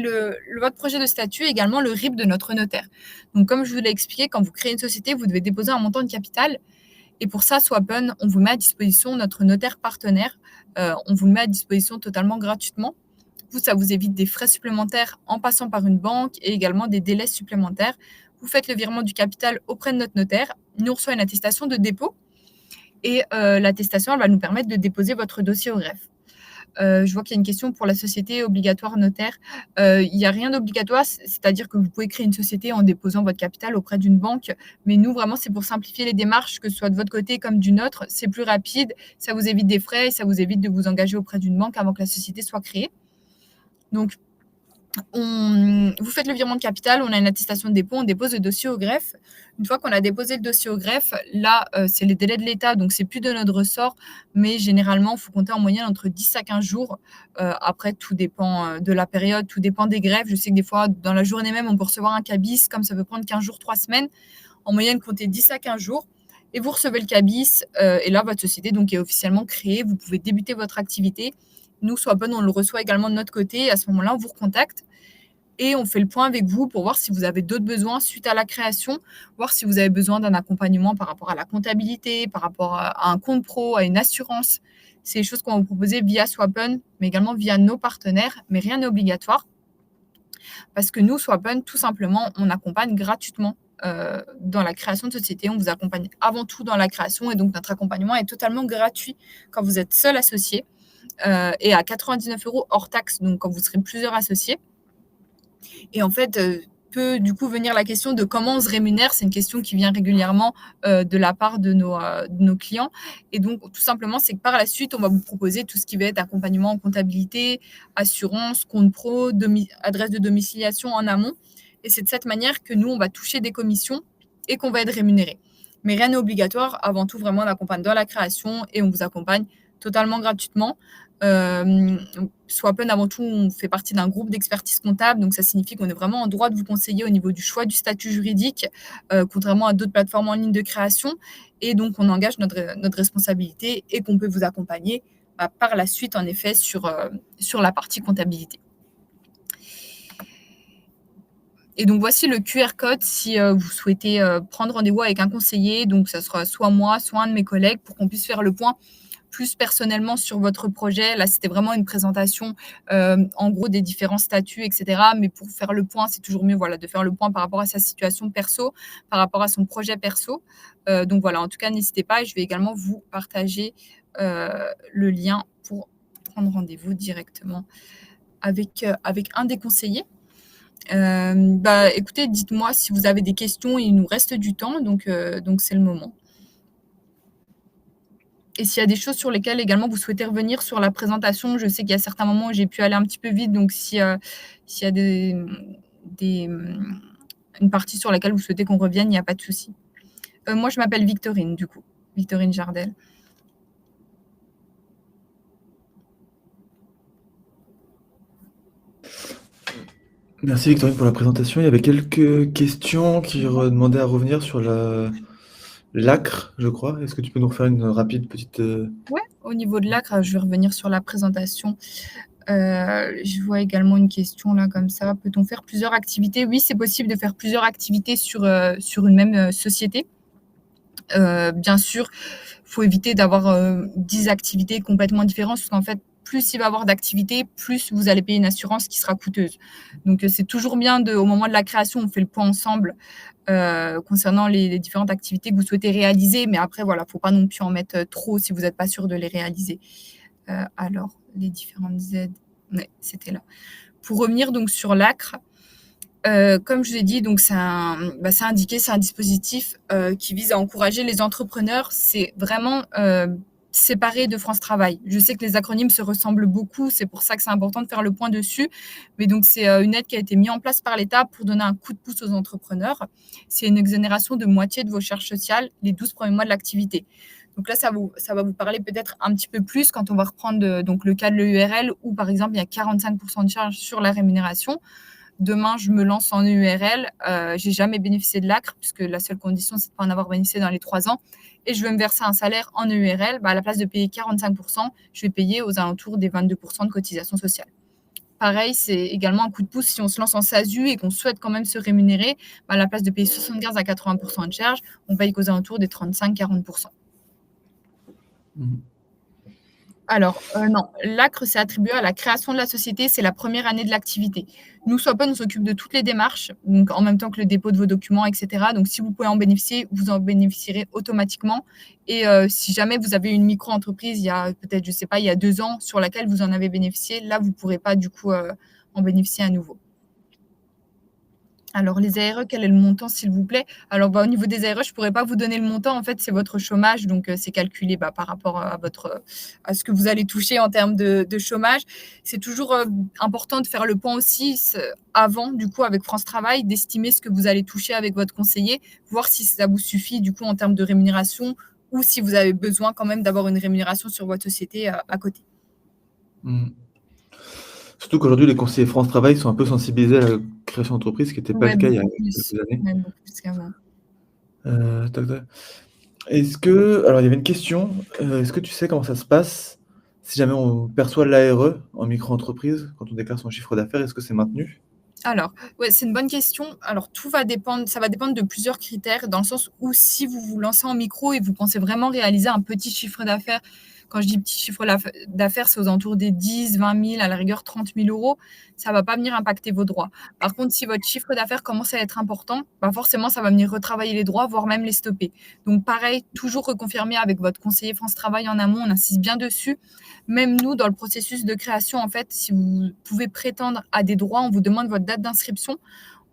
votre projet de statut et également le RIB de notre notaire. Donc, comme je vous l'ai expliqué, quand vous créez une société, vous devez déposer un montant de capital. Et pour ça, Swapun, on vous met à disposition notre notaire partenaire. On vous le met à disposition totalement gratuitement. Vous, ça vous évite des frais supplémentaires en passant par une banque et également des délais supplémentaires. Vous faites le virement du capital auprès de notre notaire. Nous, on reçoit une attestation de dépôt. Et l'attestation, elle va nous permettre de déposer votre dossier au greffe. Je vois qu'il y a une question pour la société obligatoire notaire. Il n'y a rien d'obligatoire, c'est-à-dire que vous pouvez créer une société en déposant votre capital auprès d'une banque. Mais nous, vraiment, c'est pour simplifier les démarches, que ce soit de votre côté comme du nôtre. C'est plus rapide, ça vous évite des frais et ça vous évite de vous engager auprès d'une banque avant que la société soit créée. Donc, vous faites le virement de capital, on a une attestation de dépôt, on dépose le dossier au greffe. Une fois qu'on a déposé le dossier au greffe, là, c'est les délais de l'État, donc c'est plus de notre ressort, mais généralement, il faut compter en moyenne entre 10 à 15 jours. Après, tout dépend de la période, tout dépend des greffes. Je sais que des fois, dans la journée même, on peut recevoir un cabis, comme ça peut prendre 15 jours, 3 semaines. En moyenne, comptez 10 à 15 jours. Et vous recevez le cabis, et là, votre société donc, est officiellement créée. Vous pouvez débuter votre activité. Nous, Swapun, on le reçoit également de notre côté. À ce moment-là, on vous recontacte et on fait le point avec vous pour voir si vous avez d'autres besoins suite à la création, voir si vous avez besoin d'un accompagnement par rapport à la comptabilité, par rapport à un compte pro, à une assurance. C'est des choses qu'on va vous proposer via Swapun, mais également via nos partenaires, mais rien n'est obligatoire. Parce que nous, Swapun, tout simplement, on accompagne gratuitement dans la création de société. On vous accompagne avant tout dans la création et donc notre accompagnement est totalement gratuit quand vous êtes seul associé. Et à 99 € hors taxe, donc quand vous serez plusieurs associés. Et en fait, peut du coup venir la question de comment on se rémunère. C'est une question qui vient régulièrement de la part de nos clients. Et donc, tout simplement, c'est que par la suite, on va vous proposer tout ce qui va être accompagnement en comptabilité, assurance, compte pro, adresse de domiciliation en amont. Et c'est de cette manière que nous, on va toucher des commissions et qu'on va être rémunéré. Mais rien n'est obligatoire. Avant tout, vraiment, on accompagne dans la création et on vous accompagne totalement gratuitement. Swappen, avant tout, on fait partie d'un groupe d'expertise comptable, donc ça signifie qu'on est vraiment en droit de vous conseiller au niveau du choix du statut juridique, contrairement à d'autres plateformes en ligne de création. Et donc, on engage notre responsabilité et qu'on peut vous accompagner par la suite, en effet, sur la partie comptabilité. Et donc, voici le QR code si vous souhaitez prendre rendez-vous avec un conseiller. Donc, ça sera soit moi, soit un de mes collègues pour qu'on puisse faire le point plus personnellement sur votre projet. Là, c'était vraiment une présentation, en gros, des différents statuts, etc. Mais pour faire le point, c'est toujours mieux de faire le point par rapport à sa situation perso, par rapport à son projet perso. Donc voilà, en tout cas, n'hésitez pas. Je vais également vous partager le lien pour prendre rendez-vous directement avec un des conseillers. Écoutez, dites-moi si vous avez des questions. Il nous reste du temps, donc c'est le moment. Et s'il y a des choses sur lesquelles également vous souhaitez revenir sur la présentation, je sais qu'il y a certains moments où j'ai pu aller un petit peu vite, donc s'il y a une partie sur laquelle vous souhaitez qu'on revienne, il n'y a pas de souci. Moi, je m'appelle Victorine, du coup, Victorine Jardel. Merci Victorine pour la présentation. Il y avait quelques questions qui demandaient à revenir sur l'ACRE, je crois. Est-ce que tu peux nous refaire une rapide petite... Ouais, au niveau de l'ACRE, je vais revenir sur la présentation. Je vois également une question là comme ça. Peut-on faire plusieurs activités? Oui, c'est possible de faire plusieurs activités sur une même société. Bien sûr, il faut éviter d'avoir 10 activités complètement différentes, parce qu'en fait, plus il va y avoir d'activités, plus vous allez payer une assurance qui sera coûteuse. Donc, c'est toujours bien, au moment de la création, on fait le point ensemble concernant les différentes activités que vous souhaitez réaliser. Mais après, voilà, il ne faut pas non plus en mettre trop si vous n'êtes pas sûr de les réaliser. Alors, les différentes aides, ouais, c'était là. Pour revenir donc sur l'ACRE, comme je l'ai dit, donc c'est indiqué, c'est un dispositif qui vise à encourager les entrepreneurs. C'est vraiment séparé de France Travail. Je sais que les acronymes se ressemblent beaucoup, c'est pour ça que c'est important de faire le point dessus. Mais donc, c'est une aide qui a été mise en place par l'État pour donner un coup de pouce aux entrepreneurs. C'est une exonération de moitié de vos charges sociales les 12 premiers mois de l'activité. Donc là, ça va vous parler peut-être un petit peu plus quand on va reprendre donc le cas de l'EURL où, par exemple, il y a 45% de charges sur la rémunération. Demain, je me lance en EURL. J'ai jamais bénéficié de l'ACRE puisque la seule condition, c'est de ne pas en avoir bénéficié dans les 3 ans. Et je vais me verser un salaire en EURL. À la place de payer 45%, je vais payer aux alentours des 22% de cotisation sociale. Pareil, c'est également un coup de pouce si on se lance en SASU et qu'on souhaite quand même se rémunérer. À la place de payer 75 à 80% de charges, on paye qu'aux alentours des 35-40%. Alors, non, l'ACRE, c'est attribué à la création de la société, c'est la première année de l'activité. Nous, Swappen, on s'occupe de toutes les démarches, donc en même temps que le dépôt de vos documents, etc. Donc, si vous pouvez en bénéficier, vous en bénéficierez automatiquement. Et si jamais vous avez une micro-entreprise, il y a peut-être, je ne sais pas, il y a 2 ans, sur laquelle vous en avez bénéficié, là, vous ne pourrez pas, du coup, en bénéficier à nouveau. Alors, les ARE, quel est le montant, s'il vous plaît? Alors, au niveau des ARE, je ne pourrais pas vous donner le montant. En fait, c'est votre chômage. Donc, c'est calculé par rapport à ce que vous allez toucher en termes de chômage. C'est toujours important de faire le point aussi avant, du coup, avec France Travail, d'estimer ce que vous allez toucher avec votre conseiller, voir si ça vous suffit, du coup, en termes de rémunération ou si vous avez besoin quand même d'avoir une rémunération sur votre société à côté. Surtout qu'aujourd'hui, les conseillers France Travail sont un peu sensibilisés à la création d'entreprise, ce qui n'était pas le cas il y a quelques années. Même beaucoup plus qu'avant. Alors, il y avait une question. Est-ce que tu sais comment ça se passe si jamais on perçoit l'ARE en micro-entreprise, quand on déclare son chiffre d'affaires, est-ce que c'est maintenu? Alors, ouais, c'est une bonne question. Alors, ça va dépendre de plusieurs critères, dans le sens où si vous vous lancez en micro et vous pensez vraiment réaliser un petit chiffre d'affaires, quand je dis petit chiffre d'affaires, c'est aux alentours des 10, 20 000, à la rigueur 30 000 euros, ça ne va pas venir impacter vos droits. Par contre, si votre chiffre d'affaires commence à être important, forcément, ça va venir retravailler les droits, voire même les stopper. Donc, pareil, toujours reconfirmer avec votre conseiller France Travail en amont, on insiste bien dessus. Même nous, dans le processus de création, en fait, si vous pouvez prétendre à des droits, on vous demande votre date d'inscription.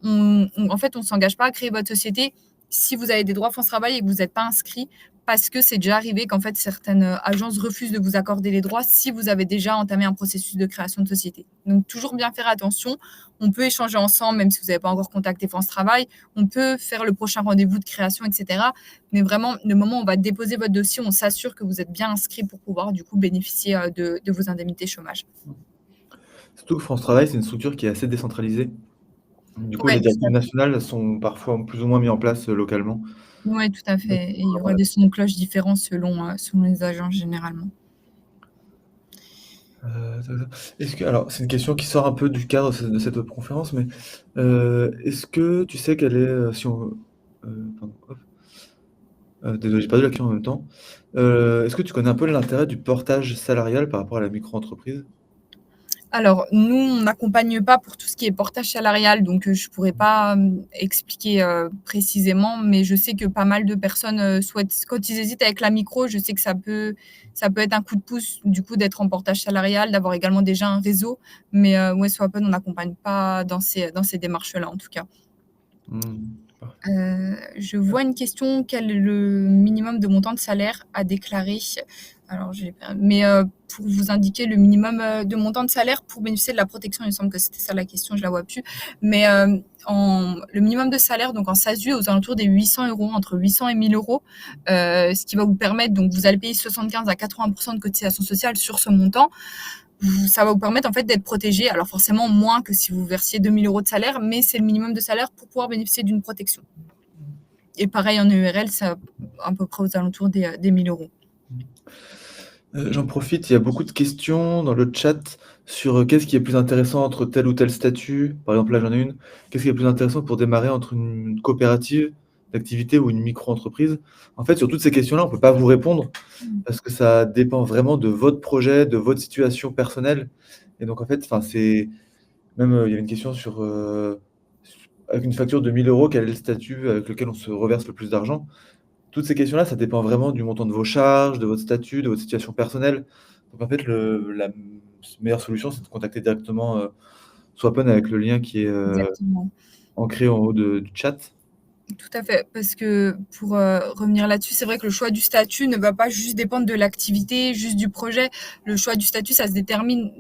en fait, on s'engage pas à créer votre société si vous avez des droits France Travail et que vous n'êtes pas inscrit, parce que c'est déjà arrivé qu'en fait, certaines agences refusent de vous accorder les droits si vous avez déjà entamé un processus de création de société. Donc, toujours bien faire attention. On peut échanger ensemble, même si vous n'avez pas encore contacté France Travail. On peut faire le prochain rendez-vous de création, etc. Mais vraiment, le moment où on va déposer votre dossier, on s'assure que vous êtes bien inscrit pour pouvoir, du coup, bénéficier de vos indemnités chômage. Surtout que France Travail, c'est une structure qui est assez décentralisée. Du coup, Ouais, les tout directives à fait. nationales sont parfois plus ou moins mis en place, localement. Ouais, tout à Donc fait. Et il y aura voilà. des sons de cloche différents selon les agences généralement. Est-ce que alors c'est une question qui sort un peu du cadre de cette conférence, mais, est-ce que tu sais quelle est, si on pardon, hop, désolé, j'ai perdu la question en même temps. Est-ce que tu connais un peu l'intérêt du portage salarial par rapport à la micro-entreprise? Alors, nous, on n'accompagne pas pour tout ce qui est portage salarial, donc je pourrais pas, expliquer, précisément, mais je sais que pas mal de personnes, souhaitent quand ils hésitent avec la micro, je sais que ça peut être un coup de pouce, du coup, d'être en portage salarial, d'avoir également déjà un réseau, mais ouais, Swapp'n, on n'accompagne pas dans ces démarches-là, en tout cas. Mmh. Je vois une question, quel est le minimum de montant de salaire à déclarer? Alors j'ai pas mais pour vous indiquer le minimum, de montant de salaire pour bénéficier de la protection, il me semble que c'était ça la question, je la vois plus. Mais le minimum de salaire, donc en SASU, aux alentours des 800 €, entre 800 et 1 000 €, ce qui va vous permettre, donc vous allez payer 75 à 80 de cotisations sociales sur ce montant. Ça va vous permettre en fait d'être protégé. Alors forcément moins que si vous versiez 2 000 € de salaire, mais c'est le minimum de salaire pour pouvoir bénéficier d'une protection. Et pareil en EURL, c'est à peu près aux alentours des 1 000 €. J'en profite, il y a beaucoup de questions dans le chat sur, qu'est-ce qui est plus intéressant entre tel ou tel statut? Par exemple, là, j'en ai une. Qu'est-ce qui est plus intéressant pour démarrer entre une coopérative d'activité ou une micro-entreprise? En fait, sur toutes ces questions-là, on peut pas vous répondre Mmh. parce que ça dépend vraiment de votre projet, de votre situation personnelle et donc en fait, enfin, c'est même, il y avait une question sur, avec une facture de 1 000 €, quel est le statut avec lequel on se reverse le plus d'argent? Toutes ces questions-là, ça dépend vraiment du montant de vos charges, de votre statut, de votre situation personnelle. Donc en fait, la meilleure solution, c'est de contacter directement, Swapp'n avec le lien qui est, Exactement. ancré en haut du chat. Tout à fait, parce que pour, revenir là-dessus, c'est vrai que le choix du statut ne va pas juste dépendre de l'activité, juste du projet. Le choix du statut, ça se détermine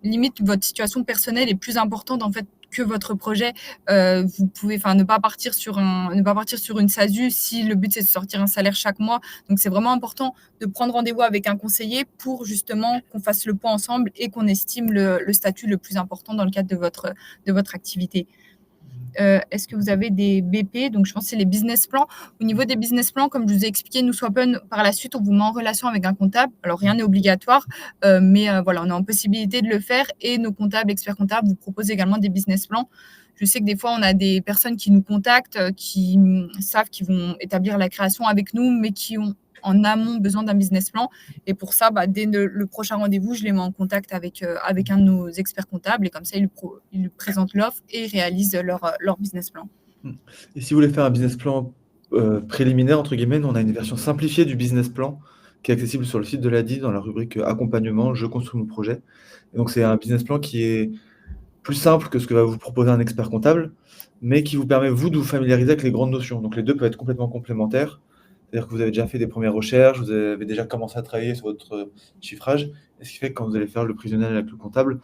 limite votre situation personnelle est plus importante en fait que votre projet. Vous pouvez enfin ne pas partir sur une SASU si le but c'est de sortir un salaire chaque mois. Donc c'est vraiment important de prendre rendez-vous avec un conseiller pour justement qu'on fasse le point ensemble et qu'on estime le statut le plus important dans le cadre de votre activité. Est-ce que vous avez des BP? Donc je pense que c'est les business plans. Au niveau des business plans, comme je vous ai expliqué, nous Swapp'n, par la suite, on vous met en relation avec un comptable. Alors rien n'est obligatoire, mais voilà, on a en possibilité de le faire et nos comptables, experts comptables vous proposent également des business plans. Je sais que des fois, on a des personnes qui nous contactent, qui, savent qu'ils vont établir la création avec nous, mais qui ont en amont besoin d'un business plan et pour ça, dès le prochain rendez-vous, je les mets en contact avec un de nos experts comptables et comme ça, ils lui présentent l'offre et ils réalisent leur business plan. Mmh. Et si vous voulez faire un business plan, «préliminaire» entre guillemets, nous on a une version simplifiée du business plan qui est accessible sur le site de l'ADI dans la rubrique, accompagnement, je construis mon projet. Et donc c'est un business plan qui est plus simple que ce que va vous proposer un expert comptable, mais qui vous permet, vous, de vous familiariser avec les grandes notions. Donc les 2 peuvent être complètement complémentaires. C'est-à-dire que vous avez déjà fait des premières recherches, vous avez déjà commencé à travailler sur votre, chiffrage et ce qui fait que quand vous allez faire le prévisionnel avec le comptable,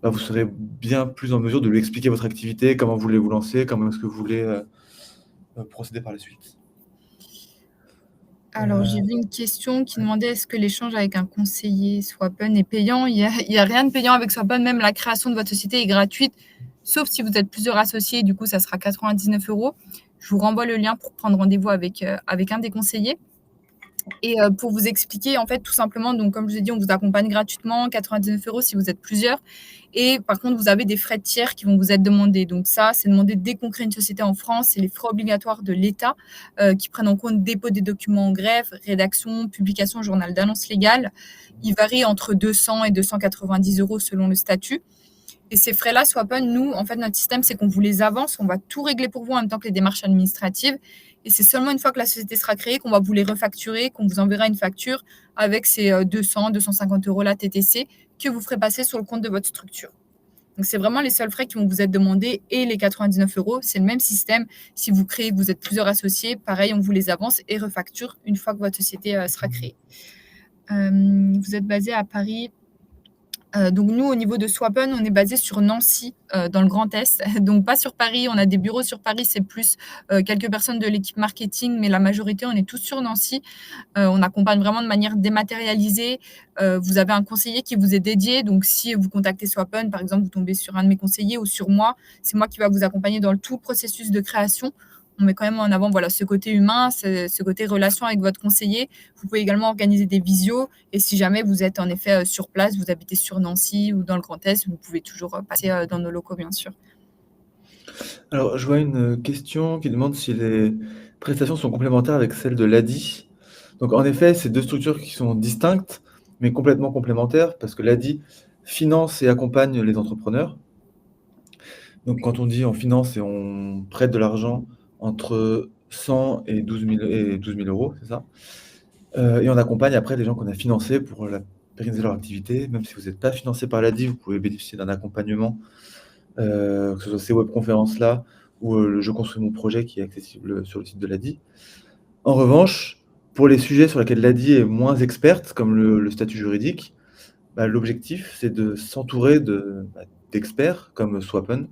vous serez bien plus en mesure de lui expliquer votre activité, comment vous voulez vous lancer, comment est-ce que vous voulez, procéder par la suite. Alors, j'ai vu une question qui demandait: «Est-ce que l'échange avec un conseiller Swapp'n est payant?» Il y a rien de payant avec Swapp'n, même la création de votre société est gratuite, sauf si vous êtes plusieurs associés, du coup, ça sera 99 €. Je vous renvoie le lien pour prendre rendez-vous avec un des conseillers. Et pour vous expliquer, en fait, tout simplement, donc comme je vous ai dit, on vous accompagne gratuitement, 99 € si vous êtes plusieurs. Et par contre, vous avez des frais de tiers qui vont vous être demandés. Donc ça, c'est demandé dès qu'on crée une société en France. C'est les frais obligatoires de l'État qui prennent en compte dépôt des documents en greffe, rédaction, publication, journal d'annonce légale. Ils varient entre 200 et 290 € selon le statut. Et ces frais-là, Swapp'n, nous, en fait, notre système, c'est qu'on vous les avance, on va tout régler pour vous en même temps que les démarches administratives. Et c'est seulement une fois que la société sera créée qu'on va vous les refacturer, qu'on vous enverra une facture avec ces 200, 250 € la TTC que vous ferez passer sur le compte de votre structure. Donc, c'est vraiment les seuls frais qui vont vous être demandés et les 99 €. C'est le même système. Si vous créez, que vous êtes plusieurs associés, pareil, on vous les avance et refacture une fois que votre société sera créée. Vous êtes basé à Paris. Donc nous, au niveau de Swappen, on est basé sur Nancy, dans le Grand Est, donc pas sur Paris. On a des bureaux sur Paris, c'est plus quelques personnes de l'équipe marketing, mais la majorité, on est tous sur Nancy. On accompagne vraiment de manière dématérialisée. Vous avez un conseiller qui vous est dédié, donc si vous contactez Swappen, par exemple, vous tombez sur un de mes conseillers ou sur moi, c'est moi qui va vous accompagner dans tout le processus de création. On met quand même en avant voilà, ce côté humain, ce côté relation avec votre conseiller. Vous pouvez également organiser des visios et si jamais vous êtes en effet sur place, vous habitez sur Nancy ou dans le Grand Est, vous pouvez toujours passer dans nos locaux, bien sûr. Alors, je vois une question qui demande si les prestations sont complémentaires avec celles de l'ADI. Donc en effet, c'est 2 structures qui sont distinctes, mais complètement complémentaires parce que l'ADI finance et accompagne les entrepreneurs. Donc quand on dit on finance et on prête de l'argent entre 100 et 12 000 €, c'est ça? Et on accompagne après les gens qu'on a financés pour la pérenniser leur activité. Même si vous n'êtes pas financé par l'ADI, vous pouvez bénéficier d'un accompagnement, que ce soit ces webconférences-là ou, le «Je construis mon projet» qui est accessible sur le site de l'ADI. En revanche, pour les sujets sur lesquels l'ADI est moins experte, comme le statut juridique, bah, l'objectif, c'est de s'entourer d'experts comme Swappen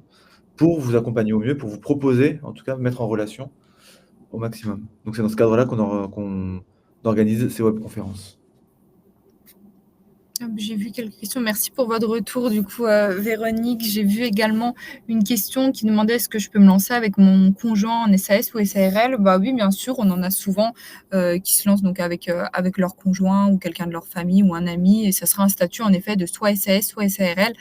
pour vous accompagner au mieux, pour vous proposer, en tout cas, mettre en relation au maximum. Donc c'est dans ce cadre-là qu'on organise ces webconférences. Hop, j'ai vu quelques questions. Merci pour votre retour, du coup, Véronique. J'ai vu également une question qui demandait: «Est-ce que je peux me lancer avec mon conjoint en SAS ou SARL?» Bah oui, bien sûr, on en a souvent, qui se lancent donc avec leur conjoint ou quelqu'un de leur famille ou un ami et ça sera un statut en effet de soit SAS, soit SARL.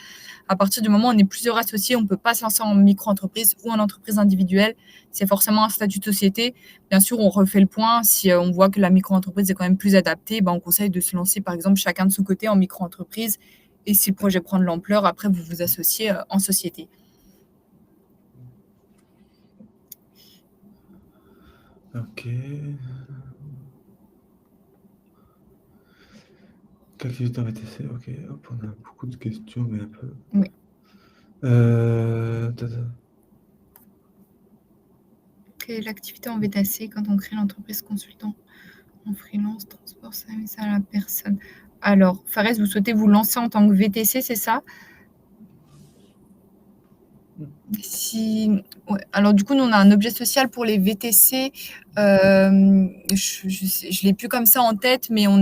À partir du moment où on est plusieurs associés, on ne peut pas se lancer en micro-entreprise ou en entreprise individuelle. C'est forcément un statut de société. Bien sûr, on refait le point. Si on voit que la micro-entreprise est quand même plus adaptée, ben, on conseille de se lancer, par exemple, chacun de son côté en micro-entreprise. Et si le projet prend de l'ampleur, après, vous vous associez en société. OK. Activité en VTC, OK. Hop, on a beaucoup de questions, mais un peu. Oui. Ta ta. Quelle est l'activité en VTC quand on crée l'entreprise consultant en freelance, transport, service à la personne? Alors, Fares, vous souhaitez vous lancer en tant que VTC, c'est ça? Si ouais, alors du coup, nous, on a un objet social pour les VTC. Je l'ai plus comme ça en tête, mais on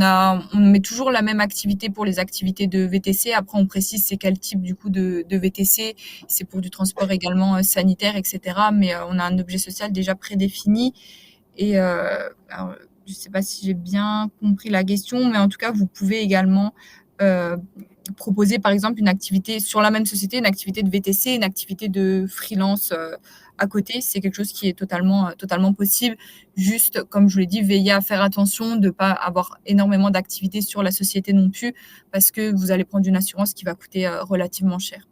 met toujours la même activité pour les activités de VTC. Après, on précise c'est quel type du coup de VTC. C'est pour du transport également sanitaire, et cetera. Mais on a un objet social déjà prédéfini. Et alors, je ne sais pas si j'ai bien compris la question, mais en tout cas, vous pouvez également proposer par exemple une activité sur la même société, une activité de VTC, une activité de freelance à côté. C'est quelque chose qui est totalement possible. Juste, comme je vous l'ai dit, veillez à faire attention de ne pas avoir énormément d'activités sur la société non plus, parce que vous allez prendre une assurance qui va coûter relativement cher.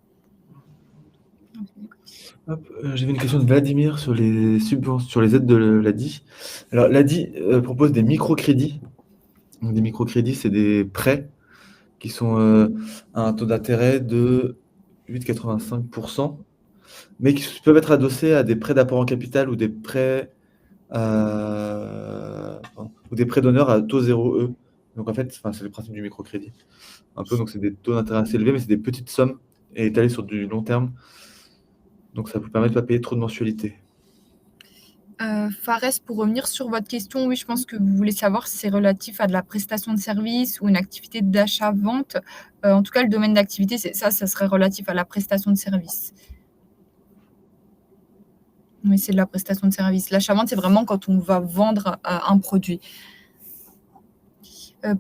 Hop, j'avais une question de Vladimir sur les aides de l'ADI. Alors l'ADI, propose des microcrédits. Donc des microcrédits, c'est des prêts qui sont, à un taux d'intérêt de 8,85 %, mais qui peuvent être adossés à des prêts d'apport en capital ou des prêts ou des prêts d'honneur à taux 0 E. Donc en fait, enfin, c'est le principe du microcrédit. Un peu, donc c'est des taux d'intérêt assez élevés, mais c'est des petites sommes et étalées sur du long terme. Donc ça vous permet de pas payer trop de mensualités. Fares, pour revenir sur votre question, oui, je pense que vous voulez savoir si c'est relatif à de la prestation de service ou une activité d'achat-vente. En tout cas, le domaine d'activité, ça serait relatif à la prestation de service. Oui, c'est de la prestation de service. L'achat-vente, c'est vraiment quand on va vendre un produit.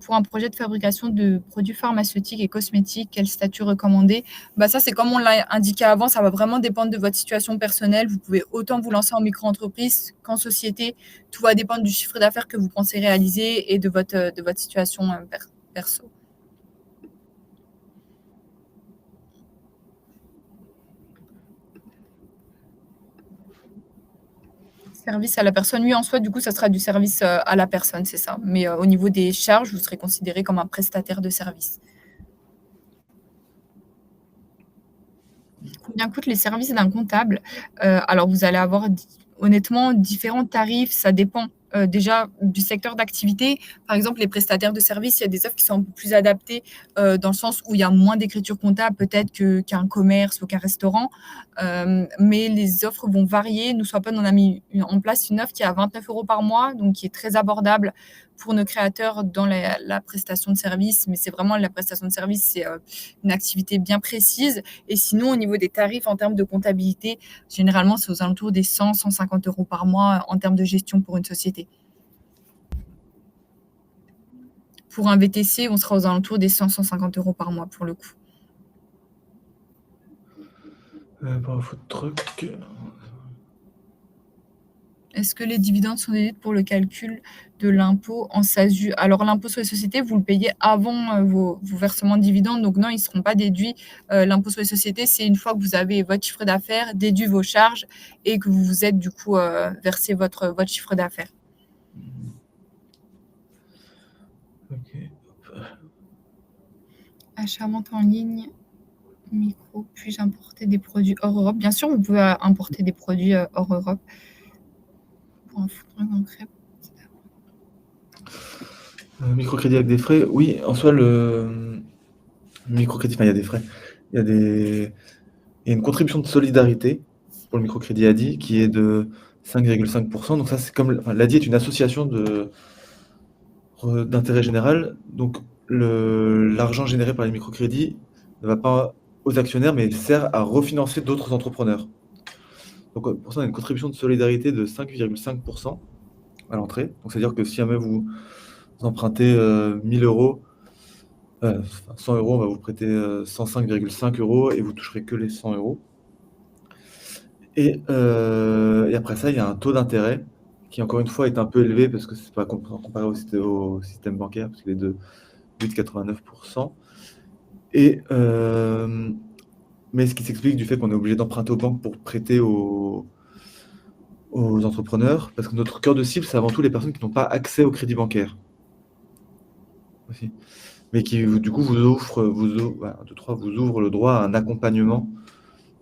Pour un projet de fabrication de produits pharmaceutiques et cosmétiques, quel statut recommander? Bah, ça, c'est comme on l'a indiqué avant, ça va vraiment dépendre de votre situation personnelle. Vous pouvez autant vous lancer en micro-entreprise qu'en société. Tout va dépendre du chiffre d'affaires que vous pensez réaliser et de votre situation perso. Service à la personne, oui, en soi, du coup, ça sera du service à la personne, c'est ça. Mais au niveau des charges, vous serez considéré comme un prestataire de service. Combien coûtent les services d'un comptable? Alors vous allez avoir honnêtement différents tarifs, ça dépend, déjà du secteur d'activité. Par exemple, les prestataires de services, il y a des offres qui sont un peu plus adaptées, dans le sens où il y a moins d'écriture comptable peut-être qu'un commerce ou qu'un restaurant. Mais les offres vont varier. Nous, Swap'n, on a mis en place une offre qui est à 29 € par mois, donc qui est très abordable pour nos créateurs dans la prestation de service. Mais c'est vraiment la prestation de service, c'est une activité bien précise. Et sinon, au niveau des tarifs en termes de comptabilité, généralement, c'est aux alentours des 100-150 € par mois en termes de gestion pour une société. Pour un VTC, on sera aux alentours des 100-150 € par mois pour le coup. Pour un food truck, Est-ce que les dividendes sont déduits pour le calcul de l'impôt en SASU? Alors, l'impôt sur les sociétés, vous le payez avant vos versements de dividendes. Donc non, ils ne seront pas déduits. L'impôt sur les sociétés, c'est une fois que vous avez votre chiffre d'affaires, déduit vos charges et que vous vous êtes du coup versé votre chiffre d'affaires. ok. Achat-vente en ligne, micro, puis-je importer des produits hors Europe? Bien sûr, vous pouvez importer des produits hors Europe. Pour un food truck en crêpes. Microcrédit avec des frais, oui, en soi, le microcrédit, enfin, il y a des frais. Il y a une contribution de solidarité pour le microcrédit ADI qui est de 5,5%. Donc ça, c'est comme, enfin, l'ADI est une association d'intérêt général. Donc l'argent généré par les microcrédits ne va pas aux actionnaires, mais il sert à refinancer d'autres entrepreneurs. Donc pour ça, on a une contribution de solidarité de 5,5% à l'entrée. Donc c'est-à-dire que si jamais vous empruntez 1000 €, 100 €, on va vous prêter 105,5 € et vous toucherez que les 100 €. Et après ça, il y a un taux d'intérêt qui, encore une fois, est un peu élevé parce que c'est pas comparé au système bancaire, parce qu'il est de 8,89%. Mais ce qui s'explique du fait qu'on est obligé d'emprunter aux banques pour prêter aux entrepreneurs, parce que notre cœur de cible, c'est avant tout les personnes qui n'ont pas accès au crédit bancaire aussi, mais qui du coup vous ouvrent le droit à un accompagnement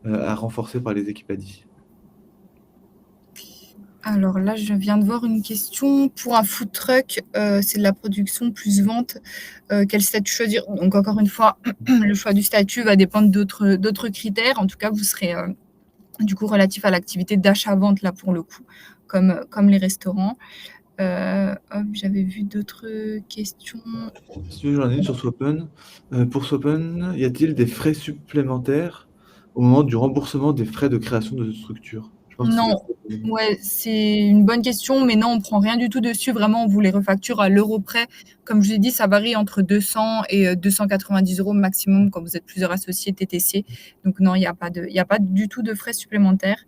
à renforcer par les équipes ADI. Alors là, je viens de voir une question. Pour un food truck, c'est de la production plus vente. Quel statut choisir? Donc encore une fois, le choix du statut va dépendre d'autres critères. En tout cas, vous serez du coup relatif à l'activité d'achat-vente là pour le coup, comme les restaurants. J'avais vu d'autres questions. Si tu veux, j'en ai une sur Swap'n. Pour Swap'n, y a-t-il des frais supplémentaires au moment du remboursement des frais de création de structure? Je pense que Non, ouais, c'est une bonne question, mais non, on prend rien du tout dessus. Vraiment, on vous les refacture à l'euro près. Comme je vous ai dit, ça varie entre 200 et 290 € maximum quand vous êtes plusieurs associés TTC. Donc non, il y a pas du tout de frais supplémentaires.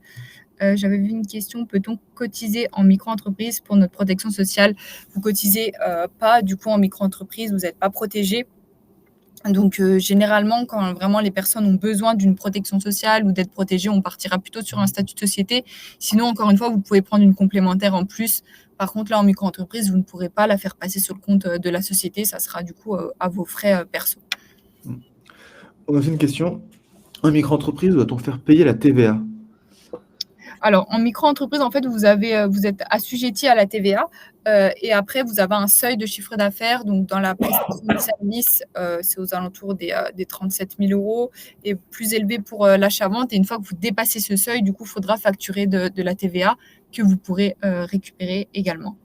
J'avais vu une question, peut-on cotiser en micro-entreprise pour notre protection sociale? Vous cotisez pas du coup en micro-entreprise, vous n'êtes pas protégé. Donc généralement, quand vraiment les personnes ont besoin d'une protection sociale ou d'être protégées, on partira plutôt sur un statut de société. Sinon, encore une fois, vous pouvez prendre une complémentaire en plus. Par contre, là, en micro-entreprise, vous ne pourrez pas la faire passer sur le compte de la société. Ça sera du coup à vos frais perso. On a aussi une question. En micro-entreprise, doit-on faire payer la TVA? Alors, en micro-entreprise, en fait, vous êtes assujetti à la TVA et après, vous avez un seuil de chiffre d'affaires. Donc, dans la prestation de service, c'est aux alentours des 37 000 € et plus élevé pour l'achat-vente. Et une fois que vous dépassez ce seuil, du coup, il faudra facturer de la TVA que vous pourrez récupérer également.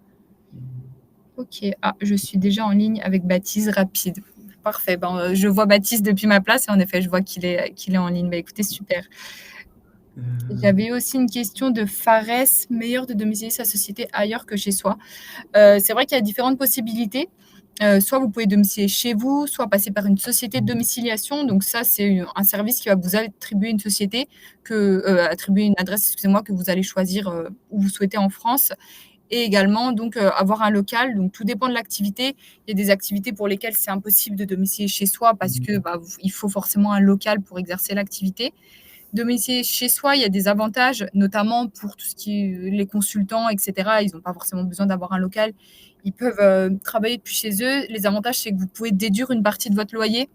Ok, je suis déjà en ligne avec Baptiste, rapide. Parfait, je vois Baptiste depuis ma place et en effet, je vois qu'il est en ligne. Écoutez, super. J'avais aussi une question de Fares, meilleur de domicilier sa société ailleurs que chez soi. C'est vrai qu'il y a différentes possibilités. Soit vous pouvez domicilier chez vous, soit passer par une société de domiciliation. Donc ça, c'est un service qui va vous attribuer une société, attribuer une adresse, excusez-moi, que vous allez choisir où vous souhaitez en France. Et également, donc, avoir un local. Donc, tout dépend de l'activité. Il y a des activités pour lesquelles c'est impossible de domicilier chez soi parce que il faut forcément un local pour exercer l'activité. Domicilier chez soi, il y a des avantages, notamment pour tout ce qui est les consultants, etc. Ils n'ont pas forcément besoin d'avoir un local. Ils peuvent travailler depuis chez eux. Les avantages, c'est que vous pouvez déduire une partie de votre loyer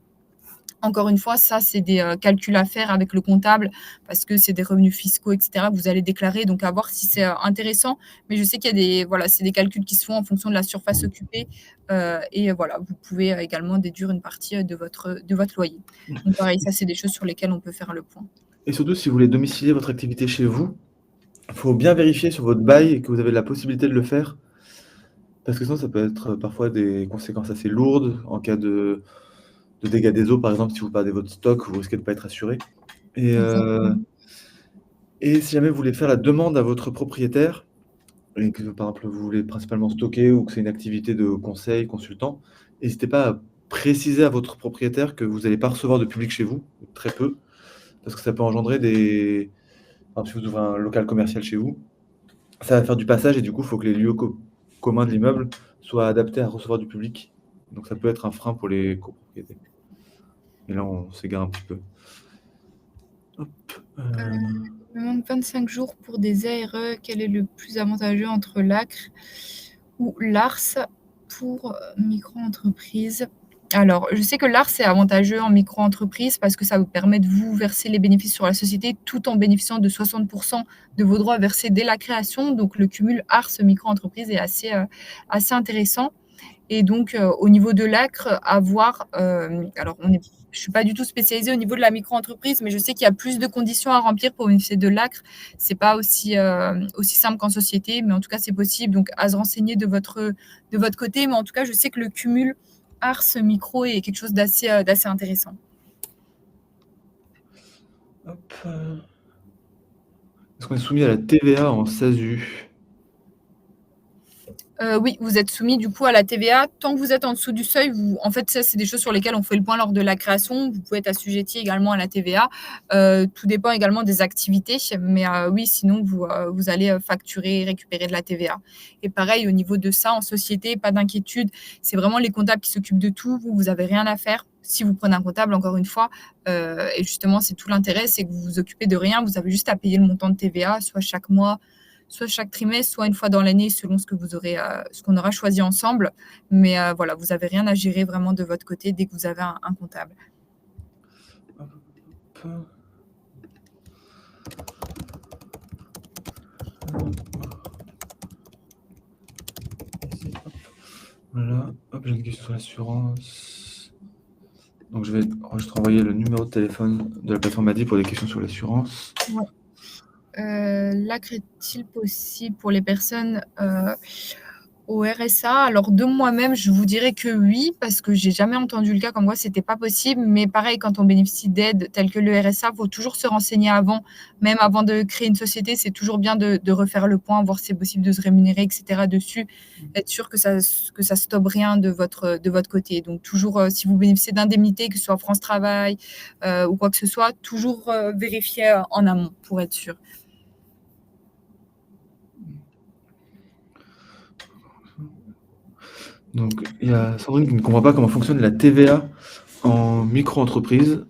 Encore une fois, ça, c'est des, calculs à faire avec le comptable parce que c'est des revenus fiscaux et cetera que vous allez déclarer, donc à voir si c'est, intéressant. Mais je sais qu'il y a des voilà, c'est des calculs qui se font en fonction de la surface occupée, et voilà, vous pouvez, également déduire une partie, de votre loyer. Donc pareil, ça, c'est des choses sur lesquelles on peut faire le point. Et surtout, si vous voulez domicilier votre activité chez vous, il faut bien vérifier sur votre bail que vous avez la possibilité de le faire, parce que sinon ça peut être parfois des conséquences assez lourdes en cas de dégâts des eaux, par exemple, si vous perdez votre stock, vous risquez de pas être assuré. Et Exactement. et si jamais vous voulez faire la demande à votre propriétaire et que, par exemple, vous voulez principalement stocker ou que c'est une activité de conseil, consultant, n'hésitez pas à préciser à votre propriétaire que vous allez pas recevoir de public chez vous, ou très peu, parce que ça peut engendrer des par exemple, si vous ouvrez un local commercial chez vous, ça va faire du passage et du coup, il faut que les lieux communs de l'immeuble soient adaptés à recevoir du public. Donc ça peut être un frein pour les copropriétés. Et là, on s'égare un petit peu. Hop, Il me manque 25 jours pour des ARE. Quel est le plus avantageux entre l'ACRE ou l'ARS pour micro-entreprise? Alors, je sais que l'ARS est avantageux en micro-entreprise parce que ça vous permet de vous verser les bénéfices sur la société tout en bénéficiant de 60% de vos droits versés dès la création. Donc, le cumul ARS micro-entreprise est assez intéressant. Et donc, au niveau de l'ACRE, à voir, alors je suis pas du tout spécialisée au niveau de la micro-entreprise, mais je sais qu'il y a plus de conditions à remplir pour bénéficier de l'ACRE. C'est pas aussi simple qu'en société, mais en tout cas, c'est possible. Donc, à se renseigner de votre côté. Mais en tout cas, je sais que le cumul ARS micro est quelque chose d'assez intéressant. hop, est-ce qu'on est soumis à la TVA en SASU? Oui, vous êtes soumis du coup à la TVA. Tant que vous êtes en dessous du seuil, en fait, ça, c'est des choses sur lesquelles on fait le point lors de la création. Vous pouvez être assujetti également à la TVA. Tout dépend également des activités, mais oui, sinon vous allez facturer et récupérer de la TVA. Et pareil, au niveau de ça, en société, pas d'inquiétude. C'est vraiment les comptables qui s'occupent de tout. Vous avez rien à faire. Si vous prenez un comptable, encore une fois, et justement, c'est tout l'intérêt, c'est que vous vous occupez de rien. Vous avez juste à payer le montant de TVA, soit chaque mois, soit chaque trimestre, soit une fois dans l'année, selon ce qu'on aura choisi ensemble. Mais voilà, vous n'avez rien à gérer vraiment de votre côté dès que vous avez un comptable. Hop. Ici, hop. Voilà, hop, j'ai une question sur l'assurance. Donc je vais juste renvoyer le numéro de téléphone de la plateforme Madi pour des questions sur l'assurance. Ouais. L'acre est-il possible pour les personnes au RSA? Alors de moi-même, je vous dirais que oui, parce que j'ai jamais entendu le cas comme quoi c'était pas possible. Mais pareil, quand on bénéficie d'aides telles que le RSA, faut toujours se renseigner avant, même avant de créer une société. C'est toujours bien de refaire le point, voir si c'est possible de se rémunérer, etc. dessus, être sûr que ça stoppe rien de votre côté. Donc toujours, si vous bénéficiez d'indemnités, que ce soit France Travail ou quoi que ce soit, toujours vérifier en amont pour être sûr. Donc il y a Sandrine qui ne comprend pas comment fonctionne la TVA en micro-entreprise.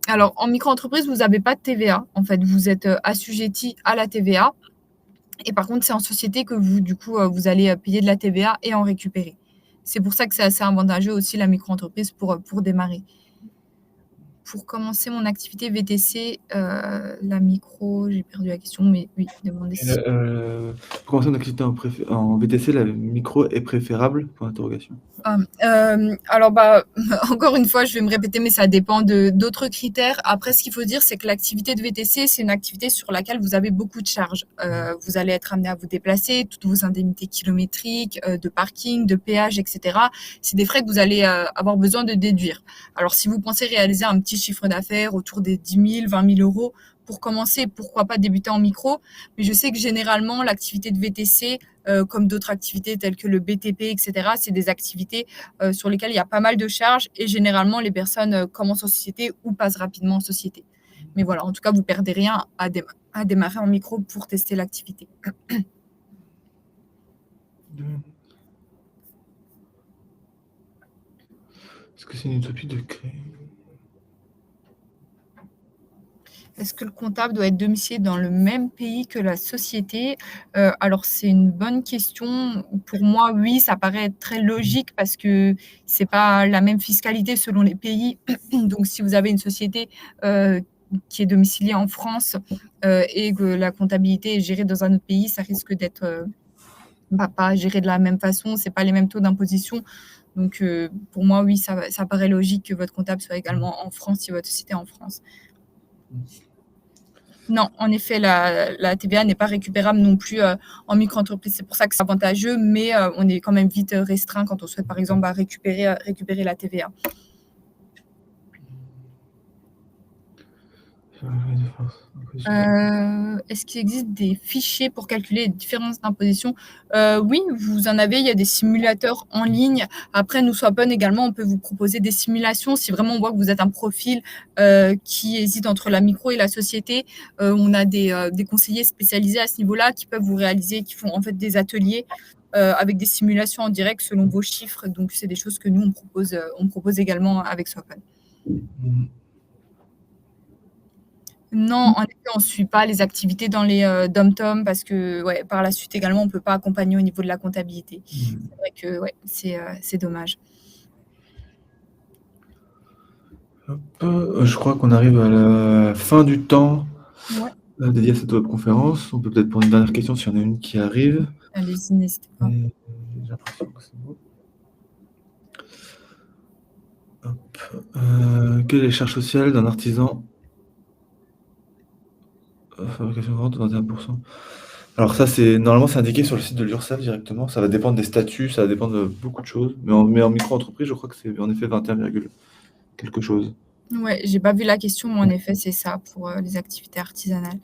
Alors, en micro-entreprise, vous n'avez pas de TVA. En fait, vous êtes assujetti à la TVA. Et par contre, c'est en société que vous, du coup, vous allez payer de la TVA et en récupérer. C'est pour ça que c'est assez avantageux aussi la micro-entreprise pour démarrer. Pour commencer mon activité VTC, la micro, j'ai perdu la question, mais oui, demandez si. Pour commencer une activité en VTC, la micro est préférable? Point d'interrogation. Alors, bah, encore une fois, je vais me répéter, mais ça dépend d'autres critères. Après, ce qu'il faut dire, c'est que l'activité de VTC, c'est une activité sur laquelle vous avez beaucoup de charges. Vous allez être amené à vous déplacer, toutes vos indemnités kilométriques, de parking, de péage, etc. C'est des frais que vous allez avoir besoin de déduire. Alors, si vous pensez réaliser un petit chiffre d'affaires autour des 10 000, 20 000 euros, pour commencer, pourquoi pas débuter en micro. Mais je sais que généralement, l'activité de VTC, comme d'autres activités telles que le BTP, etc., c'est des activités sur lesquelles il y a pas mal de charges et généralement, les personnes commencent en société ou passent rapidement en société. Mais voilà, en tout cas, vous perdez rien à démarrer en micro pour tester l'activité. Est-ce que c'est une utopie de créer? Est-ce que le comptable doit être domicilié dans le même pays que la société? Alors c'est une bonne question. Pour moi, oui, ça paraît être très logique parce que c'est pas la même fiscalité selon les pays. Donc si vous avez une société, qui est domiciliée en France, et que la comptabilité est gérée dans un autre pays, ça risque d'être, pas géré de la même façon, c'est pas les mêmes taux d'imposition. Donc pour moi, oui, ça paraît logique que votre comptable soit également en France si votre société est en France. Non, en effet, la TVA n'est pas récupérable non plus en micro-entreprise. C'est pour ça que c'est avantageux, mais on est quand même vite restreint quand on souhaite, par exemple, récupérer la TVA. Est-ce qu'il existe des fichiers pour calculer les différences d'imposition? Oui, vous en avez, il y a des simulateurs en ligne. Après, nous, Swap'n également, on peut vous proposer des simulations. Si vraiment on voit que vous êtes un profil qui hésite entre la micro et la société, on a des conseillers spécialisés à ce niveau-là qui peuvent vous réaliser, qui font en fait des ateliers avec des simulations en direct selon vos chiffres. Donc, c'est des choses que nous, on propose également avec Swap'n. Non, en effet, on ne suit pas les activités dans les DOM-TOM parce que, ouais, par la suite également, on ne peut pas accompagner au niveau de la comptabilité. C'est vrai que, ouais, c'est dommage. Hop, je crois qu'on arrive à la fin du temps Ouais. dédié à cette webconférence. On peut peut-être prendre une dernière question s'il y en a une qui arrive. Allez-y, n'hésitez pas. J'ai l'impression que c'est bon. Hop, quelle est la charge sociale d'un artisan? Fabrication vente 21%. Alors ça, normalement, c'est indiqué sur le site de l'URSSAF directement. Ça va dépendre des statuts, ça va dépendre de beaucoup de choses. Mais en micro-entreprise, je crois que c'est en effet 21, quelque chose. Ouais, j'ai pas vu la question, mais en effet, c'est ça pour les activités artisanales.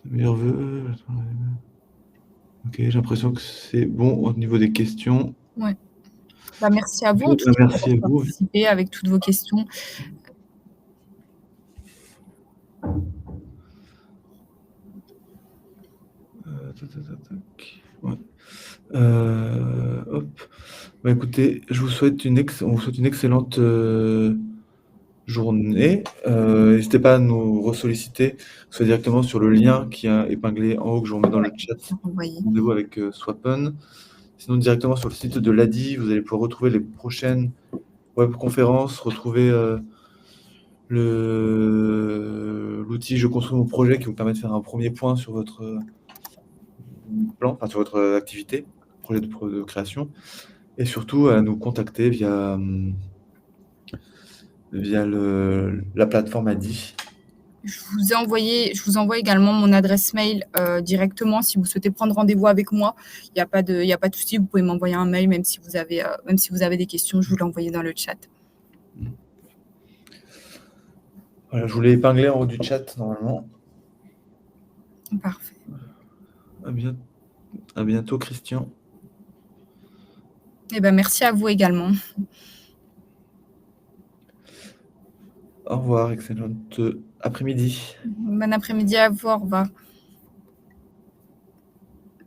Meilleurs vœux. Ok, j'ai l'impression que c'est bon au niveau des questions. Ouais. Bah, merci à vous en tout cas Merci à d'avoir vous. participé avec toutes vos questions. Ouais. Hop. Bah, écoutez, on vous souhaite une excellente journée. N'hésitez pas à nous ressolliciter, soit directement sur le lien qui est épinglé en haut que je vous remets dans le chat. Rendez-vous avec Swap'n. Sinon, directement sur le site de l'ADI, vous allez pouvoir retrouver les prochaines webconférences, retrouver l'outil Je construis mon projet qui vous permet de faire un premier point sur votre plan, enfin sur votre activité, projet de création, et surtout à nous contacter via la plateforme ADI. Je vous envoie également mon adresse mail directement si vous souhaitez prendre rendez-vous avec moi. Il n'y a pas de souci, vous pouvez m'envoyer un mail même si vous avez des questions, je vous l'ai envoyé dans le chat. Voilà, je vous l'ai épinglé en haut du chat normalement. Parfait. À bientôt, Christian. Eh ben, merci à vous également. Au revoir, excellente après-midi. Bon après-midi à vous, au revoir.